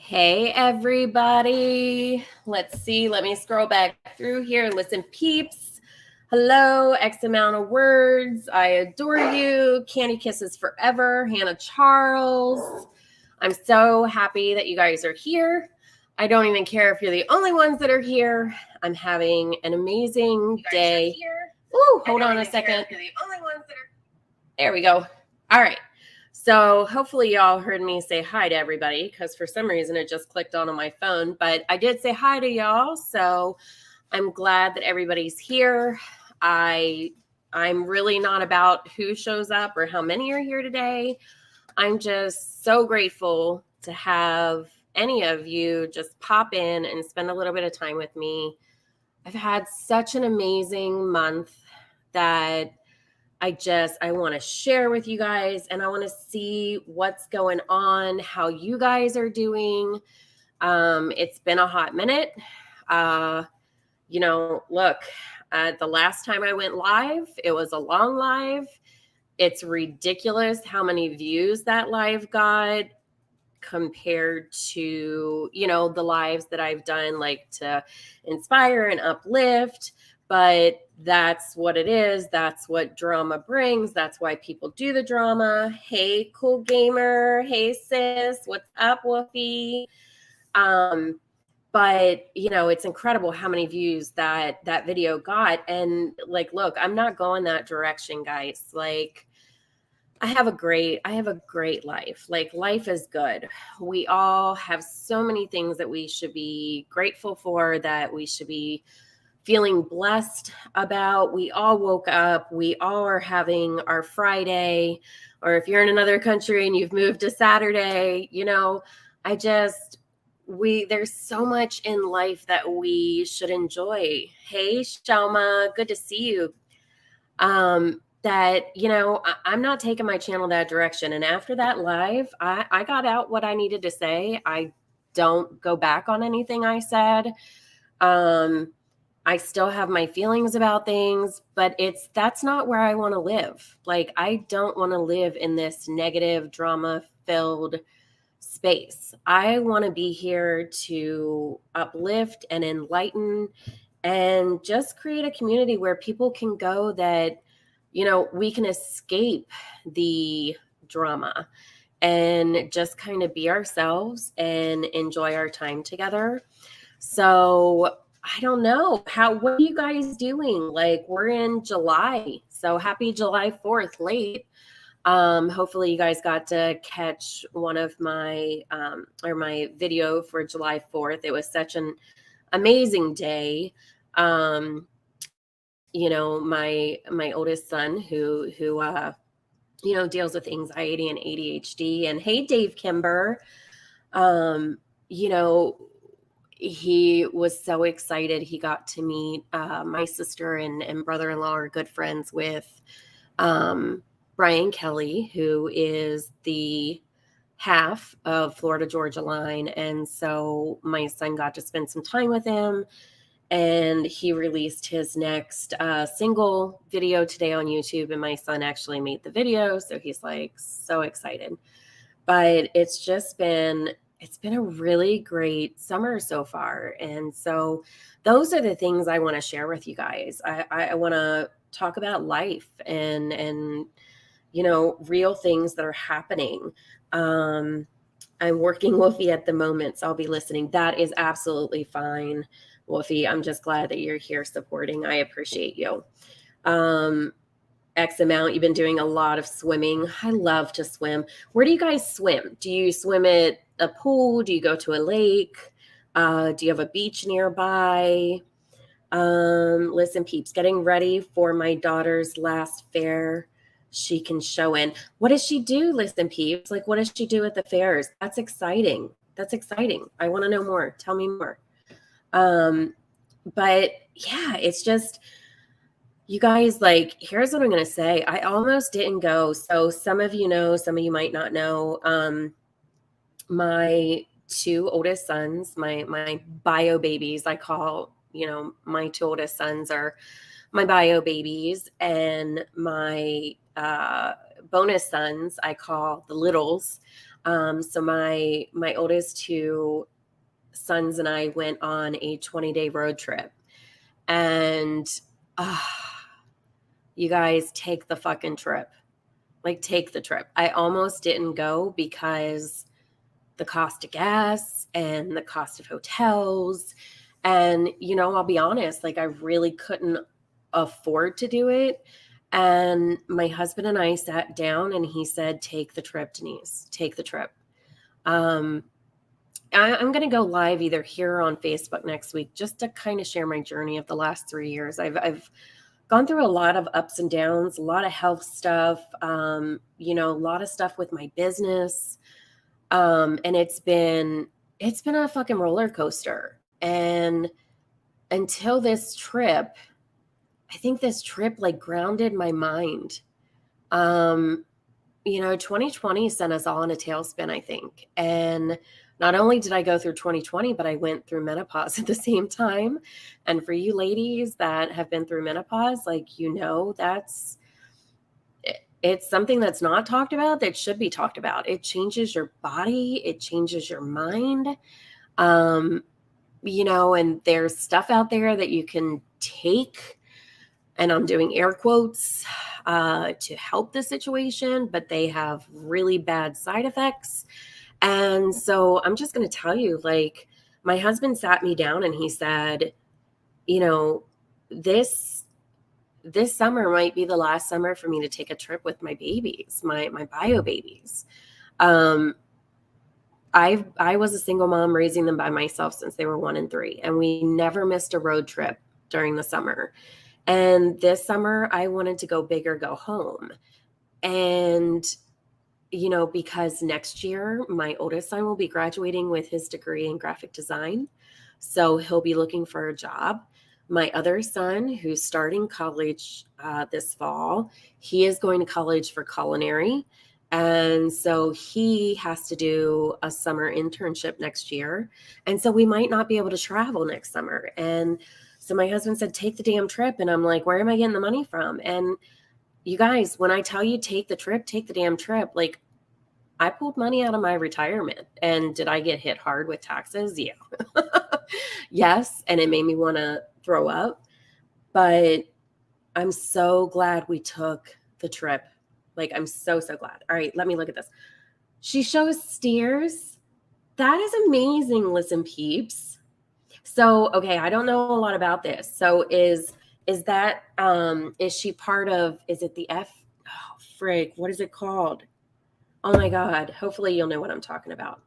Hey, everybody. Let's see. Let me scroll back through here. Listen, peeps. Hello, X amount of words. I adore you. Candy kisses forever. Hannah Charles. I'm so happy that you guys are here. I don't even care if you're the only ones that are here. I'm having an amazing day. Ooh, hold on a second. There we go. All right. So hopefully y'all heard me say hi to everybody because for some reason it just clicked on my phone, but I did say hi to y'all. So I'm glad that everybody's here. I'm really not about who shows up or how many are here today. I'm just so grateful to have any of you just pop in and spend a little bit of time with me. I've had such an amazing month that I want to share with you guys, and I want to see what's going on, how you guys are doing. It's been a hot minute. Look, the last time I went live, it was a long live. It's ridiculous how many views that live got compared to, the lives that I've done, like to inspire and uplift. But that's what it is. That's what drama brings. That's why people do the drama. Hey, cool gamer. Hey, sis. What's up, Wolfie? But it's incredible how many views that video got. And look, I'm not going that direction, guys. I have a great life. Life is good. We all have so many things that we should be grateful for, that we should be feeling blessed about. We all woke up. We all are having our Friday, or if you're in another country and you've moved to Saturday, there's so much in life that we should enjoy. Hey, Shelma, good to see you. That, I'm not taking my channel that direction. And after that live, I got out what I needed to say. I don't go back on anything I said. I still have my feelings about things, but that's not where I want to live. I don't want to live in this negative, drama-filled space. I want to be here to uplift and enlighten and just create a community where people can go that, we can escape the drama and just kind of be ourselves and enjoy our time together. So I don't know what are you guys doing? We're in July, so happy July 4th late. Hopefully you guys got to catch one of my my video for July 4th. It was such an amazing day. My oldest son who deals with anxiety and ADHD, and hey, Dave Kimber, he was so excited. He got to meet my sister and brother-in-law are good friends with Brian Kelly, who is the half of Florida Georgia Line. And so my son got to spend some time with him, and he released his next single video today on YouTube. And my son actually made the video, so he's so excited. But it's been a really great summer so far. And so those are the things I want to share with you guys. I want to talk about life and real things that are happening. I'm working Wolfie at the moment, so I'll be listening. That is absolutely fine, Wolfie. I'm just glad that you're here supporting. I appreciate you. X amount, you've been doing a lot of swimming. I love to swim. Where do you guys swim? Do you swim at a pool? Do you go to a lake? Do you have a beach nearby? Listen, peeps, getting ready for my daughter's last fair she can show in. What does she do? Listen, peeps, what does she do at the fairs? That's exciting. I want to know more. Tell me more. But yeah, it's just, you guys, here's what I'm going to say. I almost didn't go. So some of you know, some of you might not know, my two oldest sons, my bio babies, I call, my two oldest sons are my bio babies, and my bonus sons I call the littles. So my oldest two sons and I went on a 20-day road trip, and you guys, take the fucking trip. Like, take the trip. I almost didn't go because the cost of gas and the cost of hotels. And, I'll be honest, like, I really couldn't afford to do it. And my husband and I sat down and he said, take the trip, Denise, take the trip. I'm going to go live either here or on Facebook next week just to kind of share my journey of the last 3 years. I've gone through a lot of ups and downs, a lot of health stuff, a lot of stuff with my business. And it's been a fucking roller coaster. And until this trip, I think this trip like grounded my mind. 2020 sent us all in a tailspin, I think. And not only did I go through 2020, but I went through menopause at the same time. And for you ladies that have been through menopause, like, it's something that's not talked about that should be talked about. It changes your body. It changes your mind. And there's stuff out there that you can take, and I'm doing air quotes, to help the situation, but they have really bad side effects. And so I'm just going to tell you, like, my husband sat me down and he said, this summer might be the last summer for me to take a trip with my babies, my bio babies. I was a single mom raising them by myself since they were 1 and 3, and we never missed a road trip during the summer. And this summer I wanted to go big or go home. And, because next year my oldest son will be graduating with his degree in graphic design. So he'll be looking for a job. My other son, who's starting college this fall, he is going to college for culinary. And so he has to do a summer internship next year. And so we might not be able to travel next summer. And so my husband said, take the damn trip. And I'm like, where am I getting the money from? And you guys, when I tell you take the trip, take the damn trip, like, I pulled money out of my retirement. And did I get hit hard with taxes? Yeah. Yes. And it made me want to throw up. But I'm so glad we took the trip. Like, I'm so, so glad. All right, let me look at this. She shows steers. That is amazing. Listen, peeps. So, okay, I don't know a lot about this. So is that, is she part of, is it the what is it called? Oh my God. Hopefully you'll know what I'm talking about.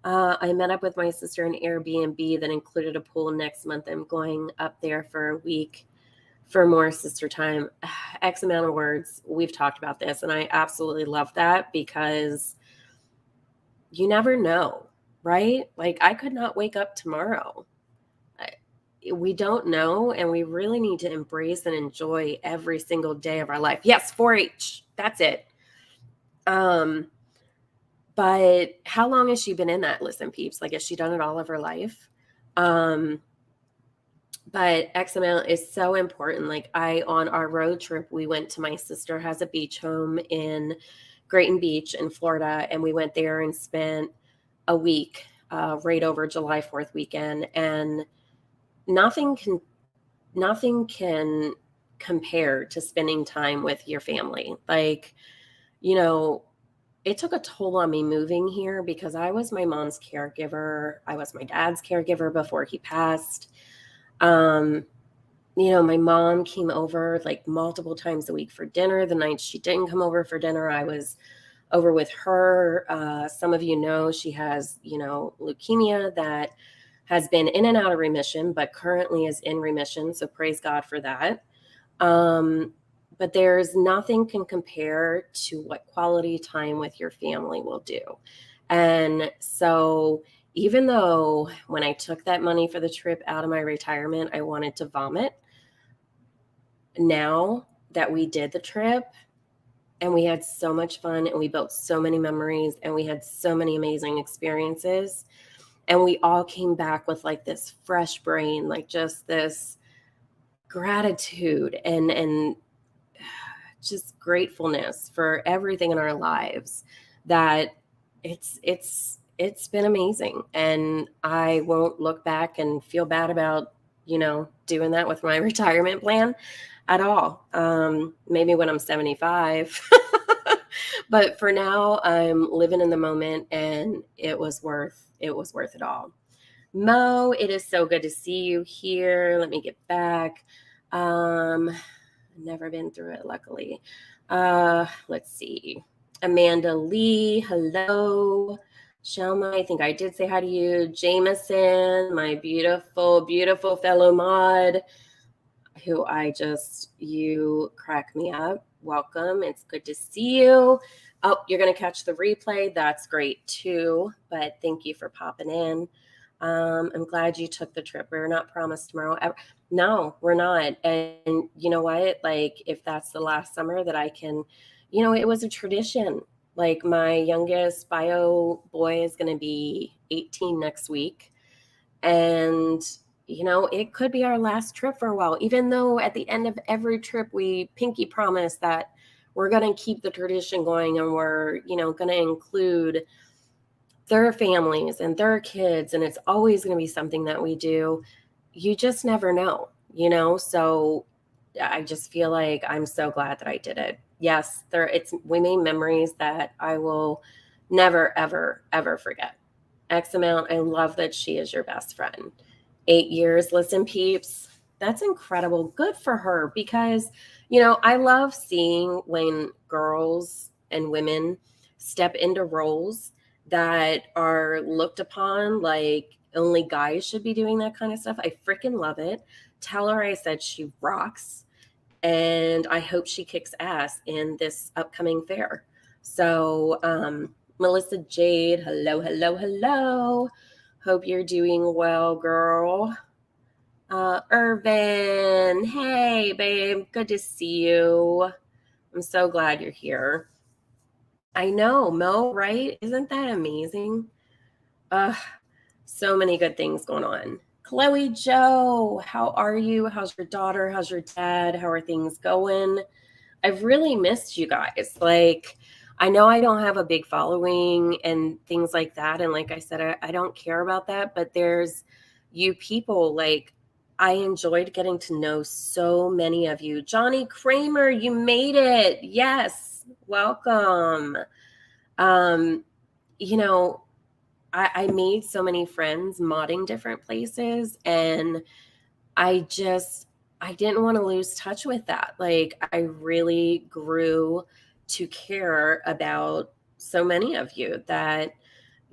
I met up with my sister in Airbnb that included a pool next month. I'm going up there for a week for more sister time. X amount of words. We've talked about this, and I absolutely love that because you never know, right? Like, I could not wake up tomorrow. We don't know, and we really need to embrace and enjoy every single day of our life. Yes, 4-H. That's it. But how long has she been in that? Listen, peeps, like, has she done it all of her life? But X amount is so important. Like, on our road trip, we went to, my sister has a beach home in Grayton Beach in Florida. And we went there and spent a week, right over July 4th weekend. And nothing can compare to spending time with your family. Like, it took a toll on me moving here because I was my mom's caregiver. I was my dad's caregiver before he passed. My mom came over like multiple times a week for dinner. The nights she didn't come over for dinner, I was over with her. Some of you know she has, leukemia that has been in and out of remission, but currently is in remission. So praise God for that. But there's nothing can compare to what quality time with your family will do. And so even though when I took that money for the trip out of my retirement, I wanted to vomit, now that we did the trip and we had so much fun and we built so many memories and we had so many amazing experiences, and we all came back with like this fresh brain, like just this gratitude and just gratefulness for everything in our lives, that it's been amazing, and I won't look back and feel bad about, doing that with my retirement plan at all. Maybe when I'm 75. But for now, I'm living in the moment, and it was worth it all. Mo, it is so good to see you here. Let me get back. Never been through it, luckily. Let's see. Amanda Lee, hello. Shelma, I think I did say hi to you. Jameson, my beautiful, beautiful fellow mod, who you crack me up. Welcome. It's good to see you. Oh, you're going to catch the replay. That's great too. But thank you for popping in. I'm glad you took the trip. We're not promised tomorrow. No, we're not. And you know what? Like, if that's the last summer that I can, it was a tradition. Like, my youngest bio boy is going to be 18 next week. And, it could be our last trip for a while, even though at the end of every trip, we pinky promise that we're going to keep the tradition going, and we're, going to include their families and their kids, and it's always going to be something that we do. You just never know, so I just feel like I'm so glad that I did it. Yes, we made memories that I will never, ever, ever forget. X amount, I love that she is your best friend. 8 years. Listen, peeps, that's incredible. Good for her, because I love seeing when girls and women step into roles that are looked upon like only guys should be doing that kind of stuff. I freaking love it. Tell her I said she rocks, and I hope she kicks ass in this upcoming fair. So, Melissa Jade, hello, hello, hello. Hope you're doing well, girl. Irvin, hey, babe. Good to see you. I'm so glad you're here. I know, Mo, right? Isn't that amazing? So many good things going on. Chloe Joe, how are you? How's your daughter? How's your dad? How are things going? I've really missed you guys. Like, I know I don't have a big following and things like that. And like I said, I don't care about that. But there's you people, like, I enjoyed getting to know so many of you. Johnny Kramer, you made it. Yes. Welcome. I made so many friends modding different places, and I didn't want to lose touch with that. Like, I really grew to care about so many of you that,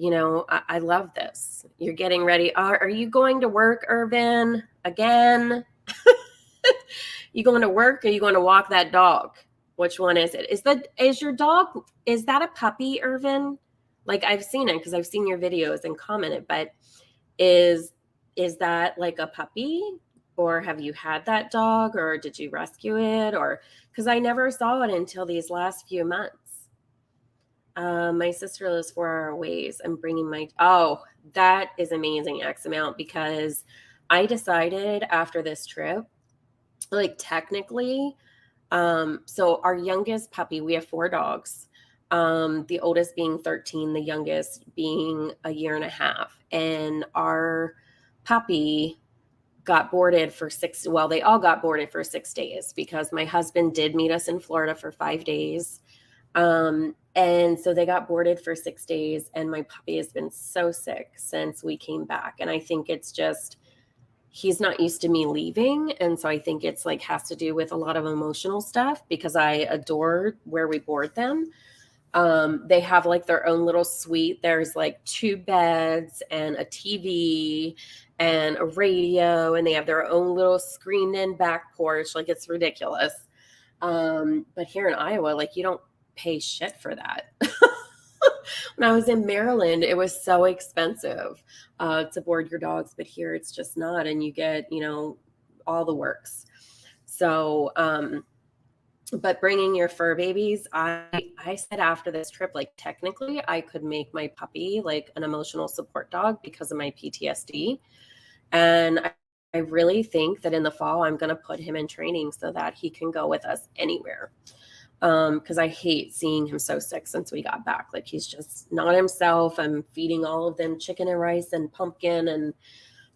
I love this. You're getting ready. Are you going to work, Irvin, again? You going to work, or you going to walk that dog? Which one is it? Is your dog, is that a puppy, Irvin? Like, I've seen it because I've seen your videos and commented, but is that like a puppy, or have you had that dog, or did you rescue it, or because I never saw it until these last few months. My sister lives 4 hours away. I'm bringing that is amazing, X amount, because I decided after this trip, like, technically, so our youngest puppy, we have 4 dogs. The oldest being 13, the youngest being a year and a half. And our puppy got boarded for they all got boarded for 6 days, because my husband did meet us in Florida for 5 days. And so they got boarded for 6 days, and my puppy has been so sick since we came back. And I think it's just, he's not used to me leaving. And so I think it's like has to do with a lot of emotional stuff, because I adore where we board them. They have like their own little suite. There's like 2 beds and a TV and a radio, and they have their own little screened in back porch. Like, it's ridiculous. But here in Iowa, like, you don't pay shit for that. When I was in Maryland, it was so expensive to board your dogs, but here it's just not, and you get, all the works. So, but bringing your fur babies, I said after this trip, like, technically I could make my puppy like an emotional support dog because of my PTSD. And I really think that in the fall, I'm going to put him in training so that he can go with us anywhere. because I hate seeing him so sick since we got back. Like, he's just not himself. I'm feeding all of them chicken and rice and pumpkin and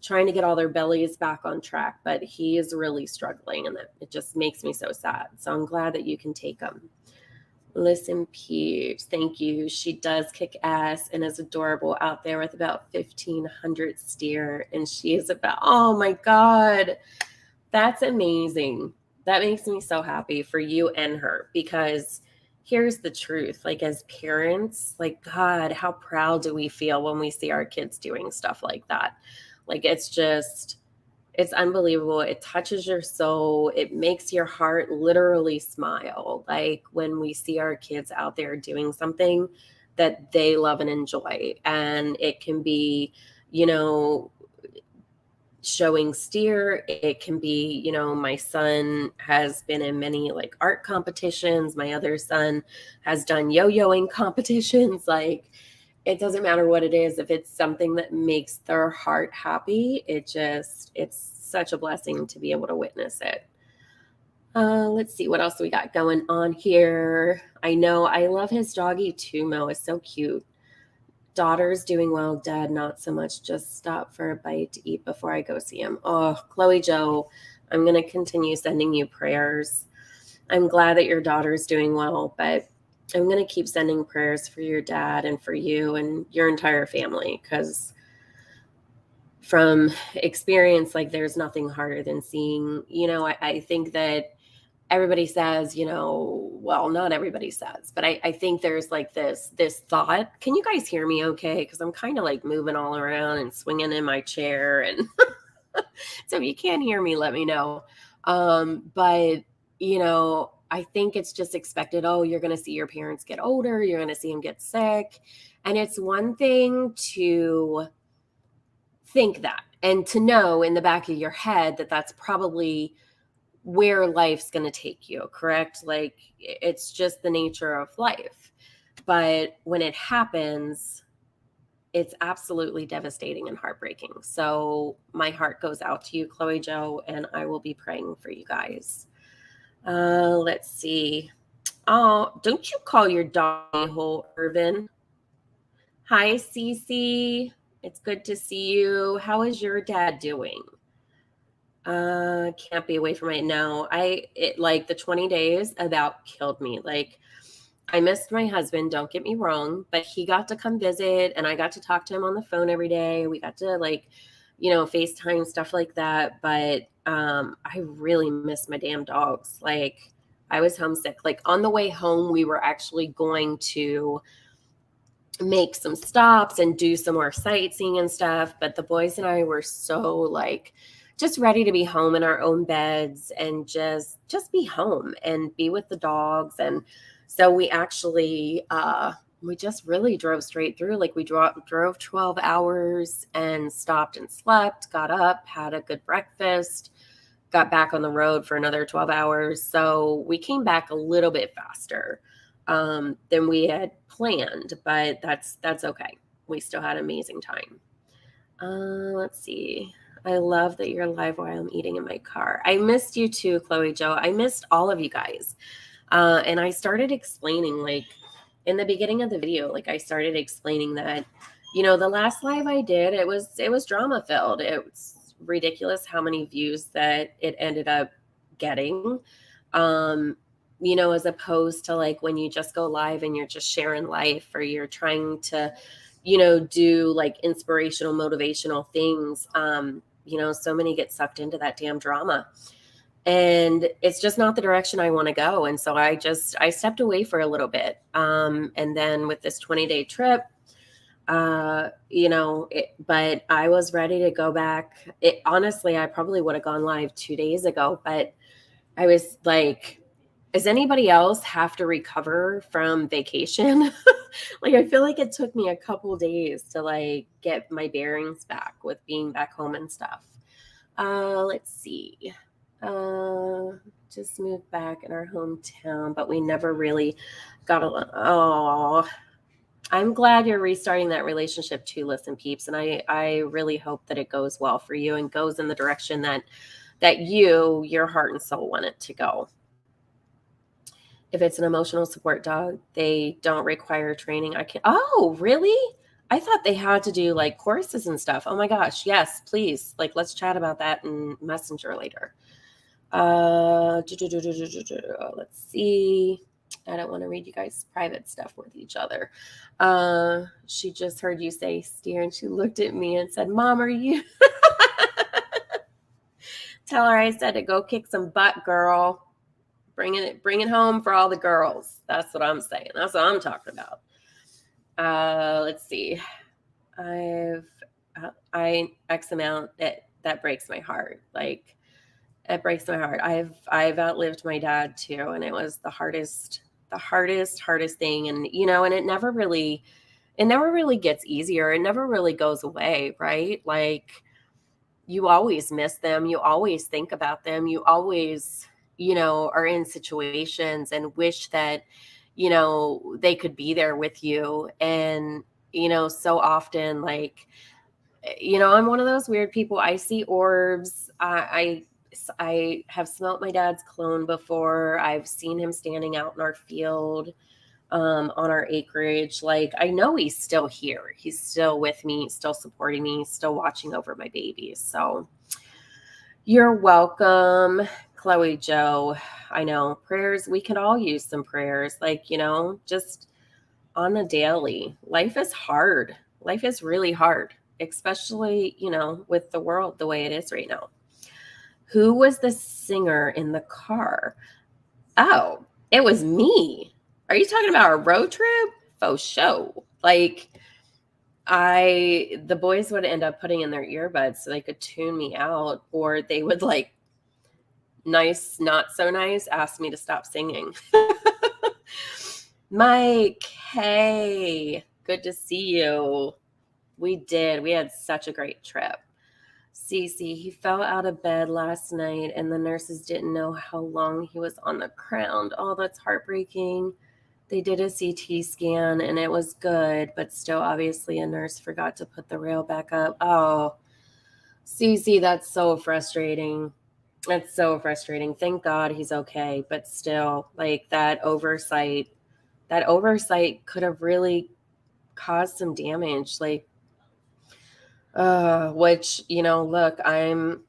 trying to get all their bellies back on track, but he is really struggling, and it just makes me so sad. So I'm glad that you can take him. Listen, Peeps, thank you. She does kick ass and is adorable out there with about 1,500 steer, and she is about, oh my God, that's amazing. That makes me so happy for you and her, because here's the truth. Like, as parents, like, God, how proud do we feel when we see our kids doing stuff like that? Like, it's unbelievable. It touches your soul. It makes your heart literally smile. Like, when we see our kids out there doing something that they love and enjoy. And it can be, showing steer. It can be, my son has been in many like art competitions. My other son has done yo-yoing competitions. Like, it doesn't matter what it is. If it's something that makes their heart happy, it's such a blessing to be able to witness it. Let's see what else we got going on here. I know I love his doggy too. Mo is so cute. Daughter's doing well. Dad, not so much. Just stop for a bite to eat before I go see him. Oh, Chloe Joe, I'm going to continue sending you prayers. I'm glad that your daughter's doing well, but I'm going to keep sending prayers for your dad and for you and your entire family, because from experience, like, there's nothing harder than seeing, I think that everybody says, well, not everybody says, but I think there's like this thought. Can you guys hear me okay? Because I'm kind of like moving all around and swinging in my chair. And so if you can't hear me, let me know. But, I think it's just expected. Oh, you're going to see your parents get older. You're going to see them get sick. And it's one thing to think that and to know in the back of your head that that's probably where life's going to take you, correct? Like, it's just the nature of life. But when it happens, it's absolutely devastating and heartbreaking. So my heart goes out to you, Chloe Joe, and I will be praying for you guys. Let's see. Oh, don't you call your dog a hole, Irvin? Hi, Cece. It's good to see you. How is your dad doing? Can't be away from it. No, like the 20 days about killed me. Like, I missed my husband, don't get me wrong, but he got to come visit and I got to talk to him on the phone every day. We got to FaceTime, stuff like that. But I really miss my damn dogs. Like, I was homesick. Like, on the way home, we were actually going to make some stops and do some more sightseeing and stuff. But the boys and I were so like, just ready to be home in our own beds and just be home and be with the dogs. And so we actually, we just really drove straight through. Like, we drove 12 hours and stopped and slept, got up, had a good breakfast, got back on the road for another 12 hours. So we came back a little bit faster than we had planned, but that's okay. We still had an amazing time. Let's see. I love that you're live while I'm eating in my car. I missed you too, Chloe Joe. I missed all of you guys. And I started explaining, like, in the beginning of the video, like, I started explaining that, the last live I did, it was drama filled. It was ridiculous how many views that it ended up getting. As opposed to like when you just go live and you're just sharing life, or you're trying to, do like inspirational, motivational things. So many get sucked into that damn drama, and it's just not the direction I want to go. And so I stepped away for a little bit. And then with this 20-day trip, but I was ready to go back. Honestly, I probably would have gone live 2 days ago, but I was like, does anybody else have to recover from vacation? Like, I feel like it took me a couple days to like get my bearings back with being back home and stuff. Let's see. Just moved back in our hometown, but we never really got along. Oh, I'm glad you're restarting that relationship too, Listen Peeps. And I really hope that it goes well for you and goes in the direction that your heart and soul want it to go. If it's an emotional support dog, they don't require training. Oh, really? I thought they had to do like courses and stuff. Oh my gosh. Yes, please. Like, let's chat about that in Messenger later. Let's see. I don't want to read you guys' private stuff with each other. She just heard you say steer, and she looked at me and said, Mom, are you? Tell her I said to go kick some butt, girl. Bring it home for all the girls. That's what I'm saying. That's what I'm talking about. Let's see. I X amount that breaks my heart. Like, it breaks my heart. I've outlived my dad too, and it was the hardest thing. And and it never really gets easier. It never really goes away, right? Like, you always miss them. You always think about them. You always, are in situations and wish that, they could be there with you. And, so often, like, I'm one of those weird people. I see orbs. I have smelt my dad's clone before. I've seen him standing out in our field, on our acreage. Like, I know he's still here. He's still with me, still supporting me, still watching over my babies. So you're welcome, Chloe Joe. I know prayers. We could all use some prayers. Like, just on the daily. Life is hard. Life is really hard, especially, with the world the way it is right now. Who was the singer in the car? Oh, it was me. Are you talking about a road trip? Faux show. Like, the boys would end up putting in their earbuds so they could tune me out, or they would, like, nice, not so nice, ask me to stop singing. Mike, hey, good to see you. We had such a great trip. Cece, he fell out of bed last night and the nurses didn't know how long he was on the ground. Oh, that's heartbreaking. They did a CT scan and it was good, but still, obviously, a nurse forgot to put the rail back up. Oh, Cece, that's so frustrating. That's so frustrating. Thank God he's okay, but still, like, that oversight could have really caused some damage. Like, which, look, I'm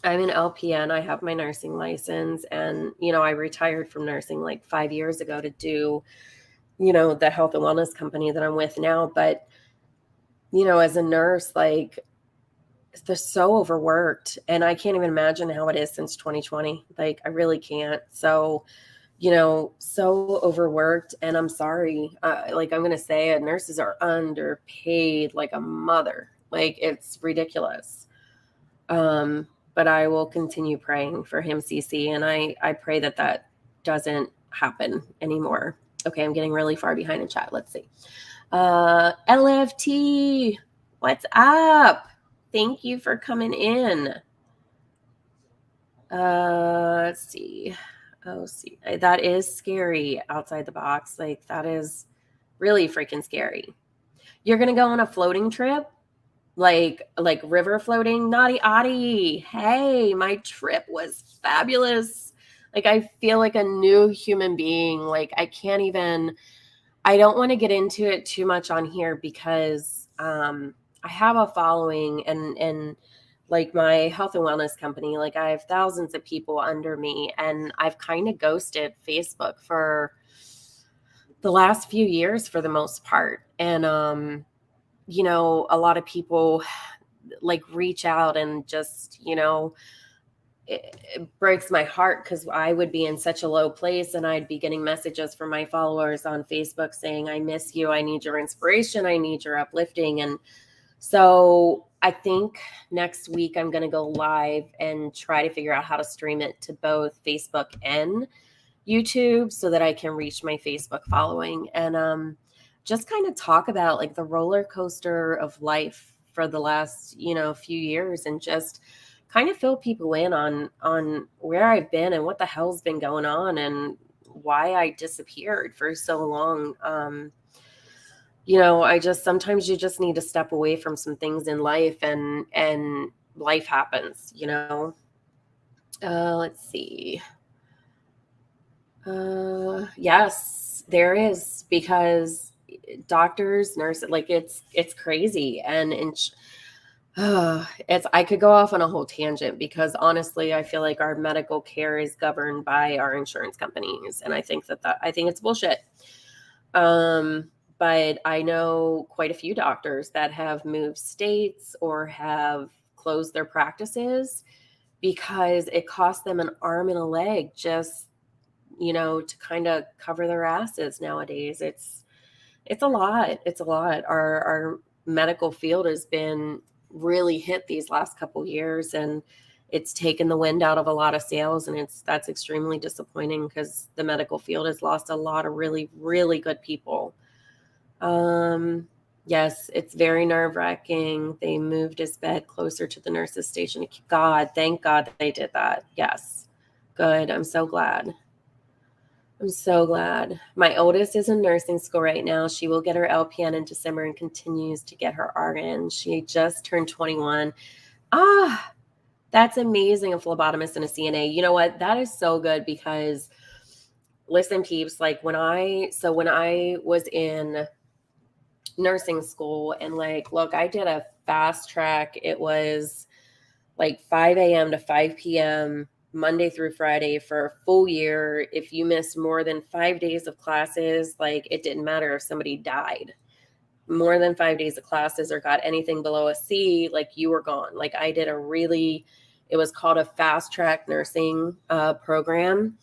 an LPN. I have my nursing license, and, I retired from nursing like 5 years ago to do, the health and wellness company that I'm with now. But, as a nurse, like, they're so overworked, and I can't even imagine how it is since 2020. Like, I really can't. So, so overworked, and I'm sorry. Like, I'm going to say it, nurses are underpaid like a mother. Like, it's ridiculous. But I will continue praying for him, Cece, and I pray that doesn't happen anymore. Okay, I'm getting really far behind in chat. Let's see. LFT, what's up? Thank you for coming in. Let's see. Oh, see, that is scary outside the box. Like, that is really freaking scary. You're going to go on a floating trip? Like river floating? Naughty Audie. Hey, my trip was fabulous. Like, I feel like a new human being. Like, I don't want to get into it too much on here because I have a following, and like, my health and wellness company, like, I have thousands of people under me, and I've kind of ghosted Facebook for the last few years for the most part. And, a lot of people, like, reach out and just, it breaks my heart because I would be in such a low place and I'd be getting messages from my followers on Facebook saying, I miss you. I need your inspiration. I need your uplifting. And so I think next week I'm going to go live and try to figure out how to stream it to both Facebook and YouTube so that I can reach my Facebook following and just kind of talk about, like, the roller coaster of life for the last, few years, and just kind of fill people in on where I've been and what the hell's been going on and why I disappeared for so long. Sometimes you just need to step away from some things in life, and life happens. Let's see. Yes, there is, because doctors, nurses, like it's crazy. And it's, I could go off on a whole tangent, because honestly, I feel like our medical care is governed by our insurance companies, and I think that I think it's bullshit. Um, but I know quite a few doctors that have moved states or have closed their practices because it cost them an arm and a leg just, to kind of cover their asses nowadays. It's a lot. It's a lot. Our medical field has been really hit these last couple years, and it's taken the wind out of a lot of sails, and that's extremely disappointing, because the medical field has lost a lot of really, really good people. Yes, it's very nerve-wracking. They moved his bed closer to the nurse's station. God, thank God that they did that. Yes. Good. I'm so glad. I'm so glad. My oldest is in nursing school right now. She will get her LPN in December and continues to get her RN. She just turned 21. Ah, that's amazing. A phlebotomist and a CNA. You know what? That is so good, because listen, peeps, like when I was in nursing school, and like, look, I did a fast track. It was like 5 a.m. to 5 p.m. Monday through Friday for a full year. If you missed more than 5 days of classes, like it didn't matter if somebody died. More than 5 days of classes or got anything below a C, like you were gone. Like I did it was called a fast track nursing program,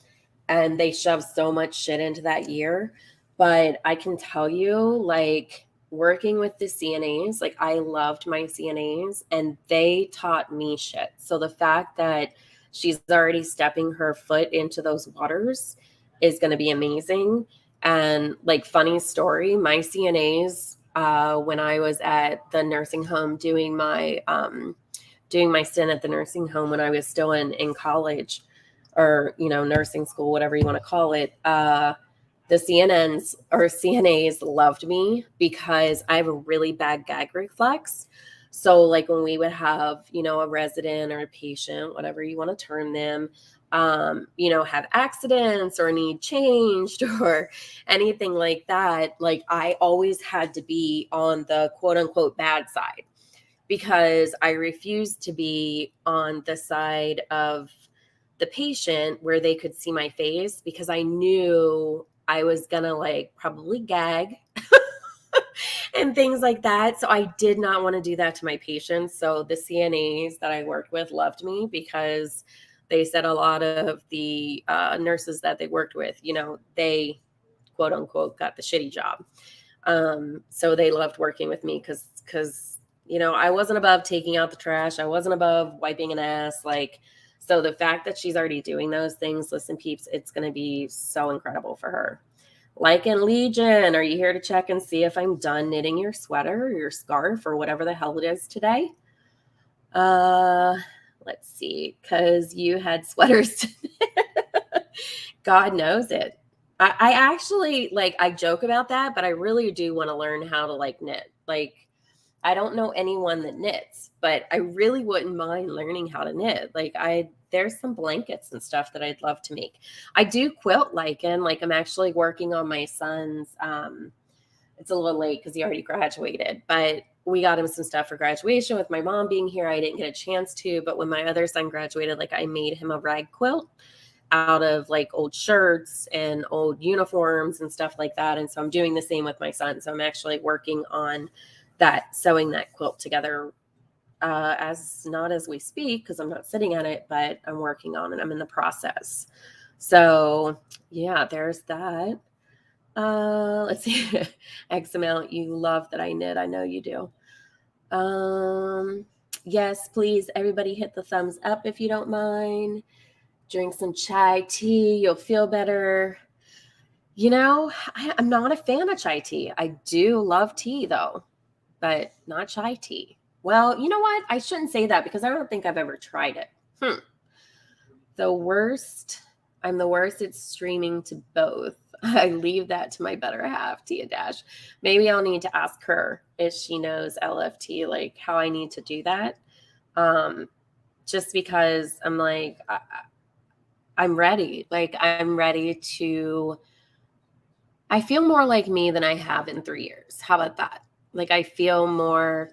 and they shoved so much shit into that year. But I can tell you, like, working with the CNAs, like I loved my CNAs, and they taught me shit. So the fact that she's already stepping her foot into those waters is going to be amazing. And like, funny story, my CNAs, when I was at the nursing home doing my stint at the nursing home when I was still in college, or nursing school, whatever you want to call it, the CNNs or CNAs loved me because I have a really bad gag reflex. So like when we would have a resident or a patient, whatever you want to term them, have accidents or need changed or anything like that, like I always had to be on the quote unquote bad side, because I refused to be on the side of the patient where they could see my face, because I knew I was gonna like probably gag and things like that. So I did not want to do that to my patients. So the CNAs that I worked with loved me, because they said a lot of the nurses that they worked with, they quote unquote got the shitty job. So they loved working with me because I wasn't above taking out the trash. I wasn't above wiping an ass. Like, so the fact that she's already doing those things, listen, peeps, it's going to be so incredible for her. Like in Legion, are you here to check and see if I'm done knitting your sweater or your scarf or whatever the hell it is today? Let's see, because you had sweaters. God knows it. I actually, like, I joke about that, but I really do want to learn how to like knit. Like, I don't know anyone that knits, but I really wouldn't mind learning how to knit. Like there's some blankets and stuff that I'd love to make. I do quilt lichen. Like I'm actually working on my son's, it's a little late because he already graduated, but we got him some stuff for graduation. With my mom being here, I didn't get a chance to, but when my other son graduated, like I made him a rag quilt out of like old shirts and old uniforms and stuff like that. And so I'm doing the same with my son. So I'm actually working on that, sewing that quilt together, not as we speak, because I'm not sitting at it, but I'm working on it. I'm in the process. So yeah, there's that. Let's see. X amount. You love that I knit. I know you do. Yes, please, everybody hit the thumbs up if you don't mind. Drink some chai tea. You'll feel better. I'm not a fan of chai tea. I do love tea though, but not chai tea. Well, you know what? I shouldn't say that because I don't think I've ever tried it. The worst. I'm the worst at streaming to both. I leave that to my better half, Tia Dash. Maybe I'll need to ask her if she knows LFT, like how I need to do that. Just because I'm like, I'm ready. Like, I'm ready to, I feel more like me than I have in 3 years. How about that? Like, I feel more,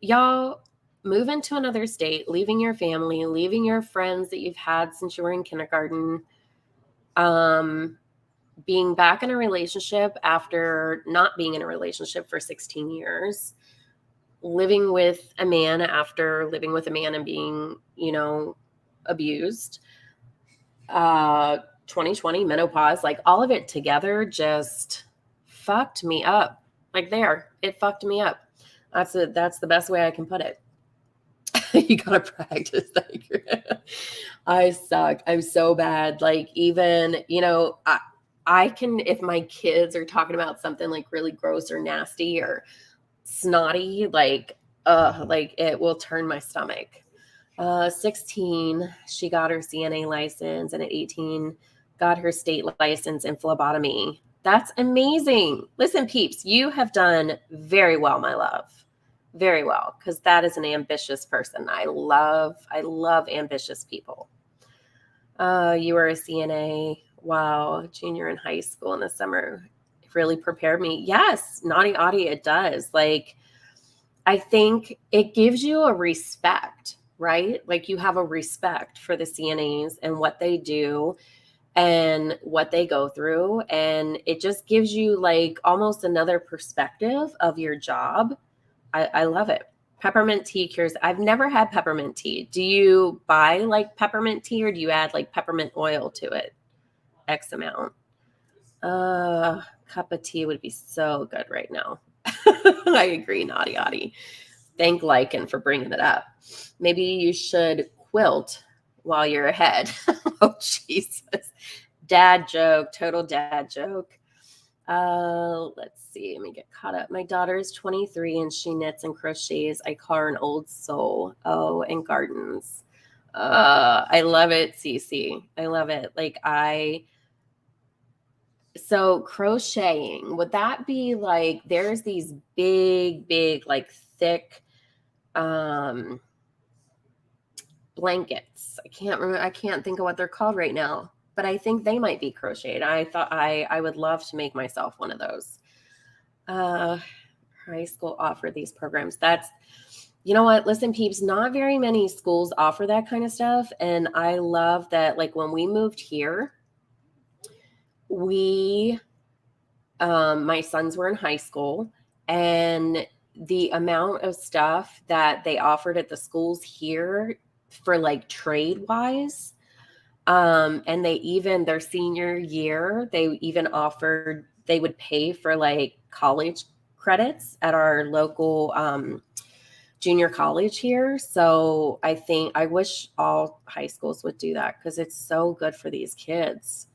y'all moving to another state, leaving your family, leaving your friends that you've had since you were in kindergarten, being back in a relationship after not being in a relationship for 16 years, living with a man after living with a man and being, abused, 2020 menopause, like all of it together just fucked me up. Like it fucked me up. That's the best way I can put it. You gotta practice. Like, I suck. I'm so bad. Like, even, I can, if my kids are talking about something like really gross or nasty or snotty, like it will turn my stomach. 16, she got her CNA license, and at 18, got her state license in phlebotomy. That's amazing. Listen, peeps, you have done very well, my love. Very well, because that is an ambitious person. I love ambitious people. You were a CNA, wow, junior in high school in the summer. It really prepared me. Yes, Naughty Audie, it does. Like, I think it gives you a respect, right? Like, you have a respect for the CNAs and what they do and what they go through. And it just gives you like almost another perspective of your job. I love it. Peppermint tea cures. I've never had peppermint tea. Do you buy like peppermint tea, or do you add like peppermint oil to it? X amount. Cup of tea would be so good right now. I agree, Naughty Audie. Thank Lycan for bringing it up. Maybe you should quilt while you're ahead. Oh, Jesus. Dad joke. Total dad joke. Let's see. Let me get caught up. My daughter is 23 and she knits and crochets. I call her an old soul. Oh, and gardens. I love it, Cece. I love it. So crocheting, would that be like, there's these big, like thick, blankets. I can't think of what they're called right now, but I think they might be crocheted. I thought I would love to make myself one of those. High school offer these programs. You know what? Listen, peeps, not very many schools offer that kind of stuff. And I love that, like, when we moved here, my sons were in high school, and the amount of stuff that they offered at the schools here for like trade wise, and their senior year, they even offered, they would pay for like college credits at our local junior college here. So I wish all high schools would do that, because it's so good for these kids.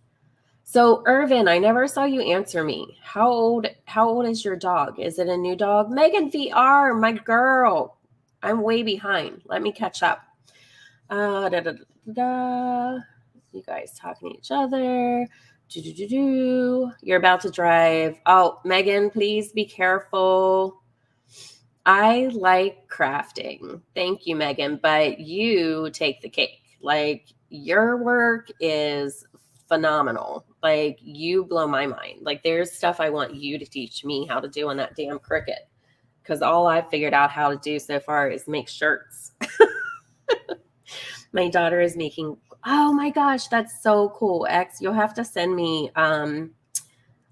So Irvin, I never saw you answer me. How old is your dog? Is it a new dog? Megan VR, my girl. I'm way behind. Let me catch up. You guys talking to each other. You're about to drive. Oh, Megan, please be careful. I like crafting. Thank you, Megan, but you take the cake. Like, your work is phenomenal. Like, you blow my mind. Like, there's stuff I want you to teach me how to do on that damn Cricut, because all I've figured out how to do so far is make shirts. My daughter is making, oh my gosh, that's so cool. X, you'll have to send me, I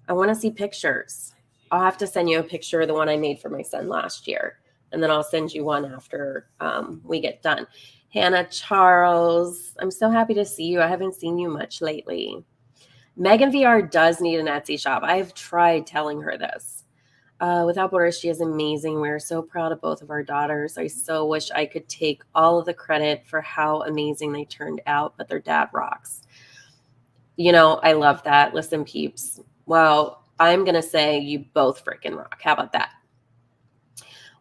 want to see pictures. I'll have to send you a picture of the one I made for my son last year, and then I'll send you one after we get done. Hannah Charles, I'm so happy to see you. I haven't seen you much lately. Megan VR does need an Etsy shop. I've tried telling her this. Without Borders, she is amazing. We're so proud of both of our daughters. I so wish I could take all of the credit for how amazing they turned out, but their dad rocks. I love that. Listen, peeps. Well, I'm going to say you both freaking rock. How about that?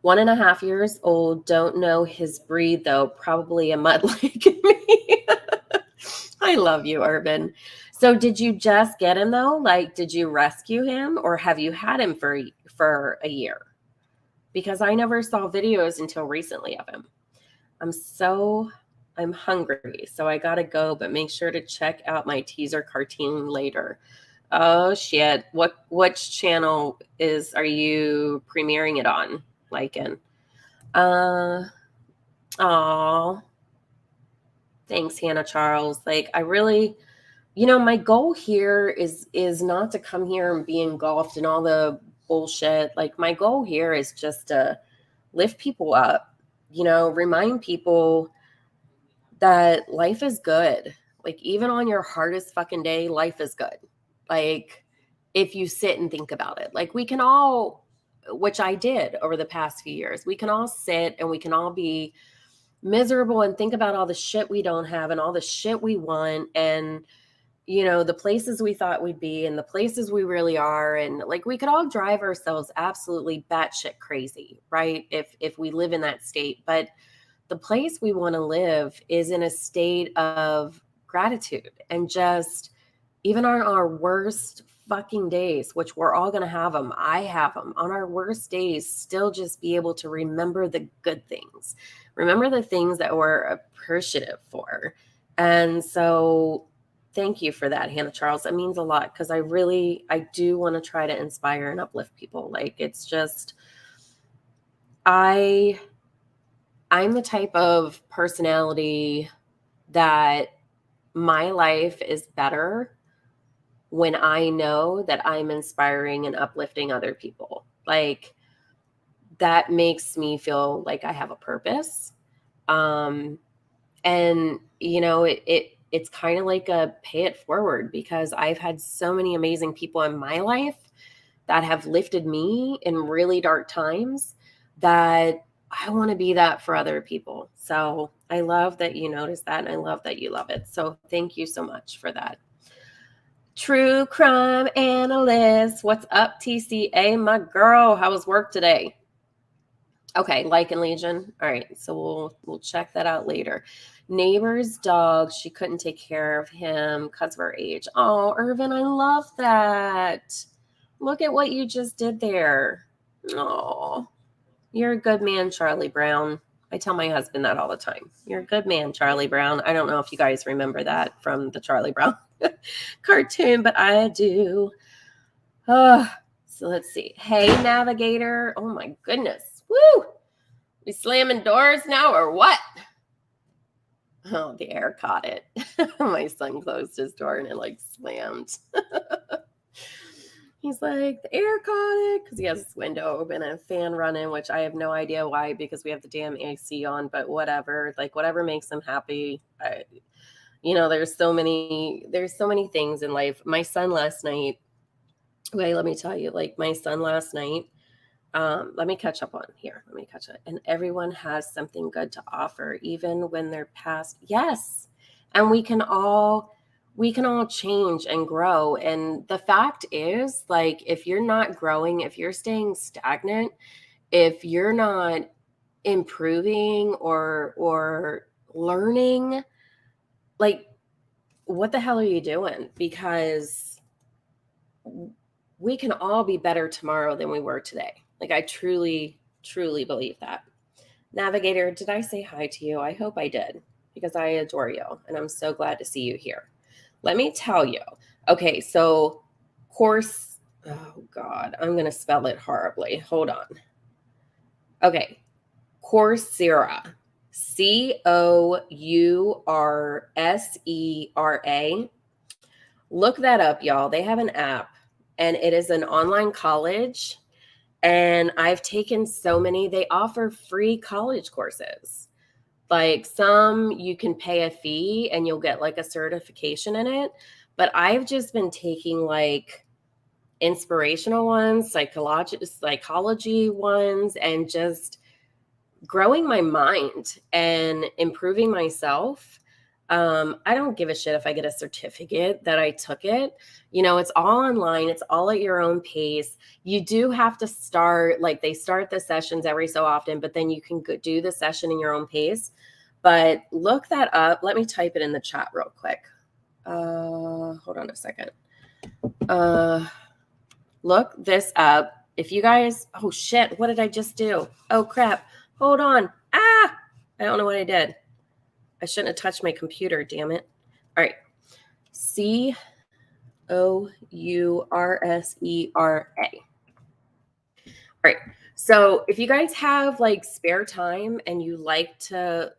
1.5 years old. Don't know his breed, though. Probably a mutt like me. I love you, Urban. So did you just get him, though? Like, did you rescue him, or have you had him for a year? Because I never saw videos until recently of him. I'm so I'm hungry, so I gotta go, but make sure to check out my teaser cartoon later. Oh shit. Which channel are you premiering it on? Lycan. Oh, thanks, Hannah Charles. Like, I really, my goal here is not to come here and be engulfed in all the bullshit. Like, my goal here is just to lift people up, remind people that life is good. Like, even on your hardest fucking day, life is good. Like, if you sit and think about it, like, we can all, which I did over the past few years, we can all sit and we can all be miserable and think about all the shit we don't have and all the shit we want, and the places we thought we'd be and the places we really are, and like, we could all drive ourselves absolutely batshit crazy, right, if we live in that state. But the place we want to live is in a state of gratitude, and just, even on our worst fucking days, which we're all going to have them, I have them, on our worst days, still just be able to remember the good things, remember the things that we're appreciative for. And so thank you for that, Hannah Charles. That means a lot, because I do want to try to inspire and uplift people. Like, it's just, I'm the type of personality that my life is better when I know that I'm inspiring and uplifting other people. Like, that makes me feel like I have a purpose. And it's kind of like a pay it forward, because I've had so many amazing people in my life that have lifted me in really dark times, that I want to be that for other people. So I love that you noticed that, and I love that you love it. So thank you so much for that. True crime analyst. What's up, TCA, my girl? How was work today? Okay, Lycan Legion. All right, so we'll check that out later. Neighbor's dog, she couldn't take care of him because of her age. Oh, Irvin, I love that. Look at what you just did there. Oh, you're a good man, Charlie Brown. I tell my husband that all the time. You're a good man, Charlie Brown. I don't know if you guys remember that from the Charlie Brown cartoon, but I do. So let's see. Hey, Navigator. Oh my goodness. Woo! We slamming doors now or what? Oh, the air caught it. My son closed his door and it like slammed. He's like, the air caught it, because he has his window open and a fan running, which I have no idea why, because we have the damn AC on, but whatever. Like, whatever makes him happy. There's so many things in life. My son last night, wait, let me tell you, like, my son last night, let me catch up on here. Let me catch up. And everyone has something good to offer, even when they're past. Yes. And we can all change and grow. And the fact is, like, if you're not growing, if you're staying stagnant, if you're not improving or learning, like, what the hell are you doing? Because we can all be better tomorrow than we were today. Like, I truly, truly believe that. Navigator, did I say hi to you? I hope I did, because I adore you and I'm so glad to see you here. Let me tell you. Okay, so course, oh God, I'm going to spell it horribly. Hold on. Okay, Coursera, Coursera. Look that up, y'all. They have an app, and it is an online college. And I've taken so many. They offer free college courses. Like, some you can pay a fee and you'll get like a certification in it. But I've just been taking like inspirational ones, psychology ones, and just growing my mind and improving myself. I don't give a shit if I get a certificate that I took it. It's all online. It's all at your own pace. You do have to start, like, they start the sessions every so often, but then you can do the session in your own pace. But look that up. Let me type it in the chat real quick. Hold on a second. Look this up. If you guys, oh shit, what did I just do? Oh crap. Hold on. I don't know what I did. I shouldn't have touched my computer, damn it. All right. Coursera. All right. So if you guys have like spare time and you like to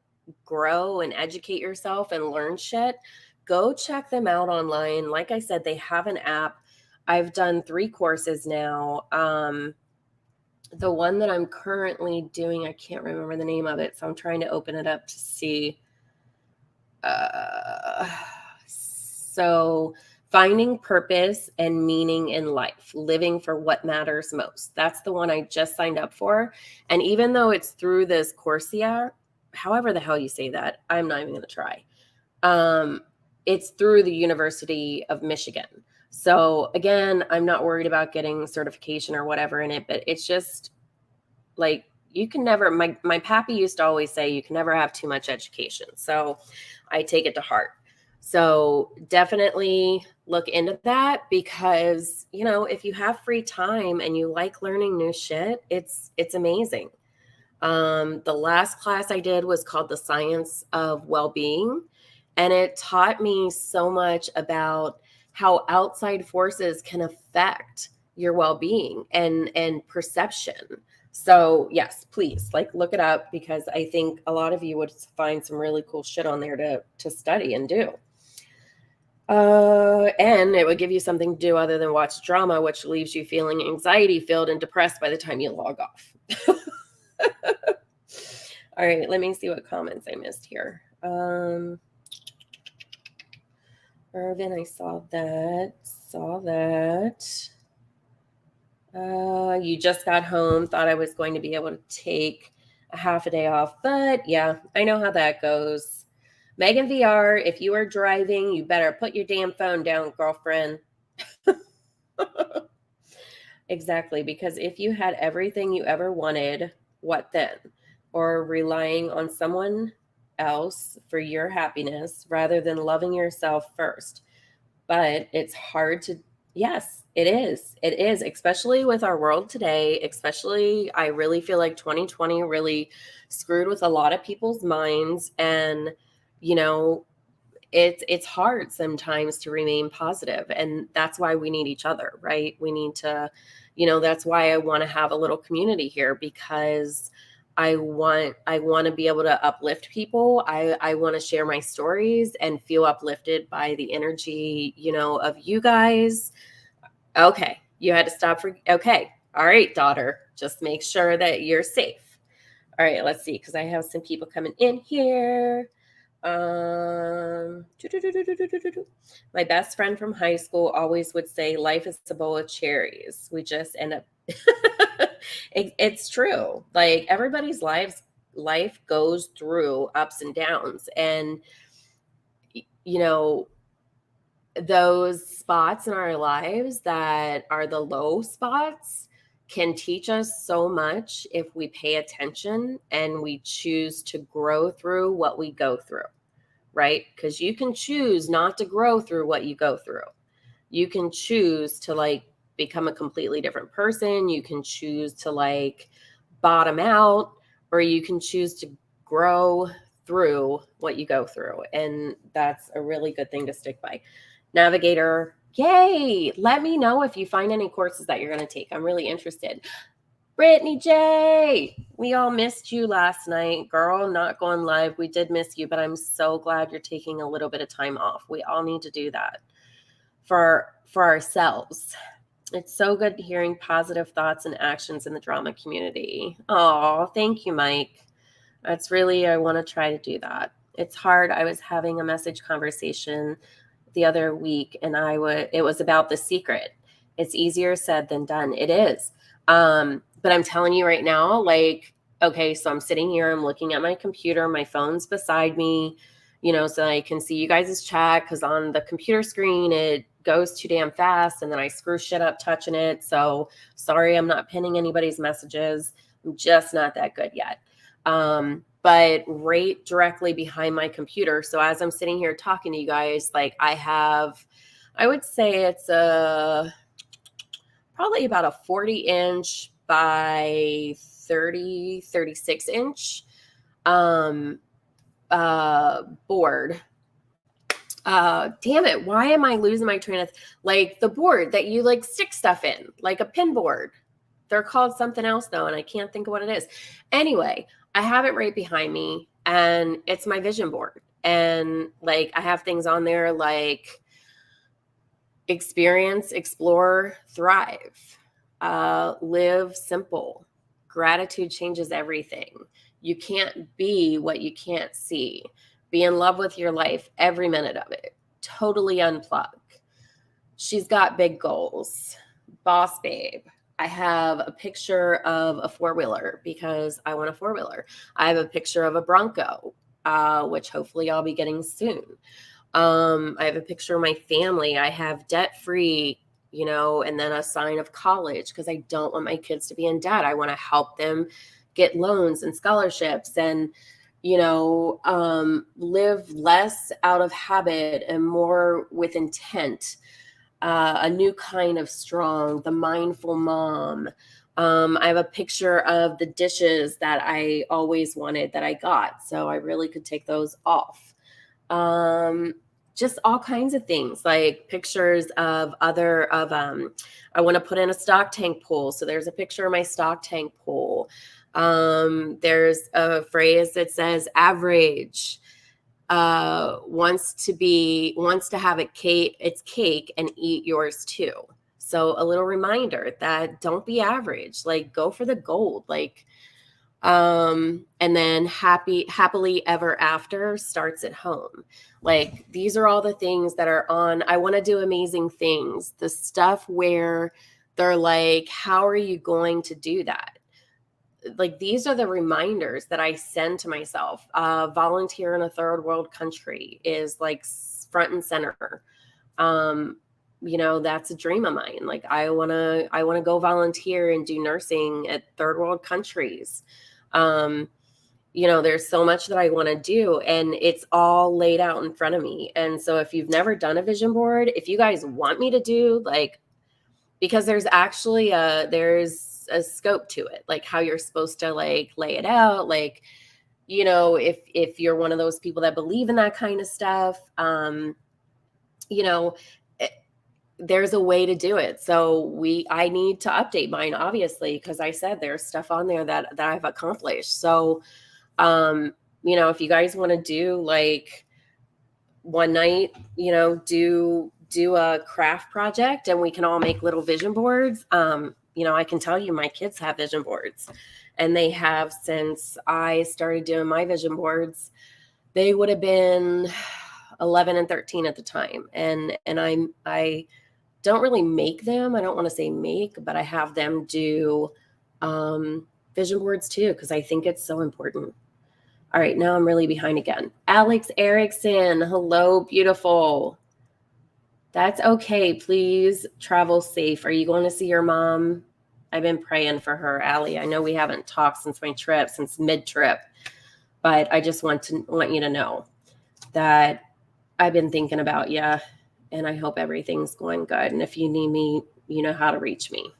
grow and educate yourself and learn shit, go check them out online. Like I said, they have an app. I've done 3 courses now. The one that I'm currently doing, I can't remember the name of it, so I'm trying to open it up to see. So finding purpose and meaning in life, living for what matters most. That's the one I just signed up for. And even though it's through this Coursera, however the hell you say that, I'm not even going to try. It's through the University of Michigan. So again, I'm not worried about getting certification or whatever in it, but it's just like, you can never, my pappy used to always say, you can never have too much education. So I take it to heart. So definitely look into that, because, you know, if you have free time and you like learning new shit, it's amazing. The last class I did was called The Science of Well-Being, and it taught me so much about how outside forces can affect your well-being and perception. So yes, please, like, look it up, because I think a lot of you would find some really cool shit on there to study and do. And it would give you something to do other than watch drama, which leaves you feeling anxiety filled and depressed by the time you log off. All right, let me see what comments I missed here. Irvin, I saw that. You just got home, thought I was going to be able to take a half a day off, but yeah, I know how that goes. Megan VR, if you are driving, you better put your damn phone down, girlfriend. Exactly, because if you had everything you ever wanted, what then? Or relying on someone else for your happiness rather than loving yourself first. But it's hard to, yes, it is. It is, especially with our world today. Especially, I really feel like 2020 really screwed with a lot of people's minds. And, you know, it's hard sometimes to remain positive, and that's why we need each other, right? We need to, you know, that's why I want to have a little community here, because I want to be able to uplift people. I want to share my stories and feel uplifted by the energy, you know, of you guys. Okay, you had to stop for, okay, all right, daughter, just make sure that you're safe. All right, let's see, because I have some people coming in here. My best friend from high school always would say, life is a bowl of cherries. We just end up it's true. Like, everybody's life goes through ups and downs, and you know, those spots in our lives that are the low spots can teach us so much if we pay attention and we choose to grow through what we go through, right? Because you can choose not to grow through what you go through. You can choose to like become a completely different person. You can choose to like bottom out, or you can choose to grow through what you go through. And that's a really good thing to stick by. Navigator, yay! Let me know if you find any courses that you're going to take. I'm really interested. Brittany J, we all missed you last night. Girl, not going live. We did miss you, but I'm so glad you're taking a little bit of time off. We all need to do that for ourselves. It's so good hearing positive thoughts and actions in the drama community. Oh, thank you, Mike. That's really, I want to try to do that. It's hard. I was having a message conversation the other week, and it was about The Secret. It's easier said than done. It is. But I'm telling you right now, like, okay, so I'm sitting here, I'm looking at my computer, my phone's beside me, you know, so I can see you guys' chat, because on the computer screen, it goes too damn fast, and then I screw shit up touching it. So sorry, I'm not pinning anybody's messages. I'm just not that good yet. But right directly behind my computer. So as I'm sitting here talking to you guys, like, I would say it's probably about a 40-inch by 36 inch board. Damn it. Why am I losing my train of, like the board that you like stick stuff in, like a pin board. They're called something else though, and I can't think of what it is. Anyway, I have it right behind me, and it's my vision board. And like I have things on there like experience, explore, thrive, live simple. Gratitude changes everything. You can't be what you can't see. Be in love with your life every minute of it. Totally unplug. She's got big goals. Boss babe. I have a picture of a four-wheeler because I want a four-wheeler. I have a picture of a Bronco, which hopefully I'll be getting soon. I have a picture of my family. I have debt-free, and then a sign of college because I don't want my kids to be in debt. I want to help them get loans and scholarships and, live less out of habit and more with intent. A new kind of strong, the mindful mom. I have a picture of the dishes that I always wanted that I got. So I really could take those off. Just all kinds of things, like pictures of I want to put in a stock tank pool. So there's a picture of my stock tank pool. There's a phrase that says average, wants to have its cake and eat yours too. So a little reminder that don't be average, like go for the gold, like, and then happily ever after starts at home. Like these are all the things that are on. I want to do amazing things. The stuff where they're like, how are you going to do that? Like these are the reminders that I send to myself. Volunteer in a third world country is like front and center. That's a dream of mine. Like I want to go volunteer and do nursing at third world countries. There's so much that I want to do, and it's all laid out in front of me. And so if you've never done a vision board, if you guys want me to do like, because there's actually there's a scope to it, like how you're supposed to like lay it out. Like, if you're one of those people that believe in that kind of stuff, there's a way to do it. So I need to update mine, obviously, because I said there's stuff on there that I've accomplished. So, if you guys want to do like one night, do a craft project and we can all make little vision boards. I can tell you my kids have vision boards, and they have since I started doing my vision boards. They would have been 11 and 13 at the time. And I don't really make them. I don't want to say make, but I have them do vision boards too, because I think it's so important. All right, now I'm really behind again. Alex Erickson, hello, beautiful. That's okay. Please travel safe. Are you going to see your mom? I've been praying for her, Allie. I know we haven't talked since mid-trip, but I just want you to know that I've been thinking about you, and I hope everything's going good. And if you need me, you know how to reach me.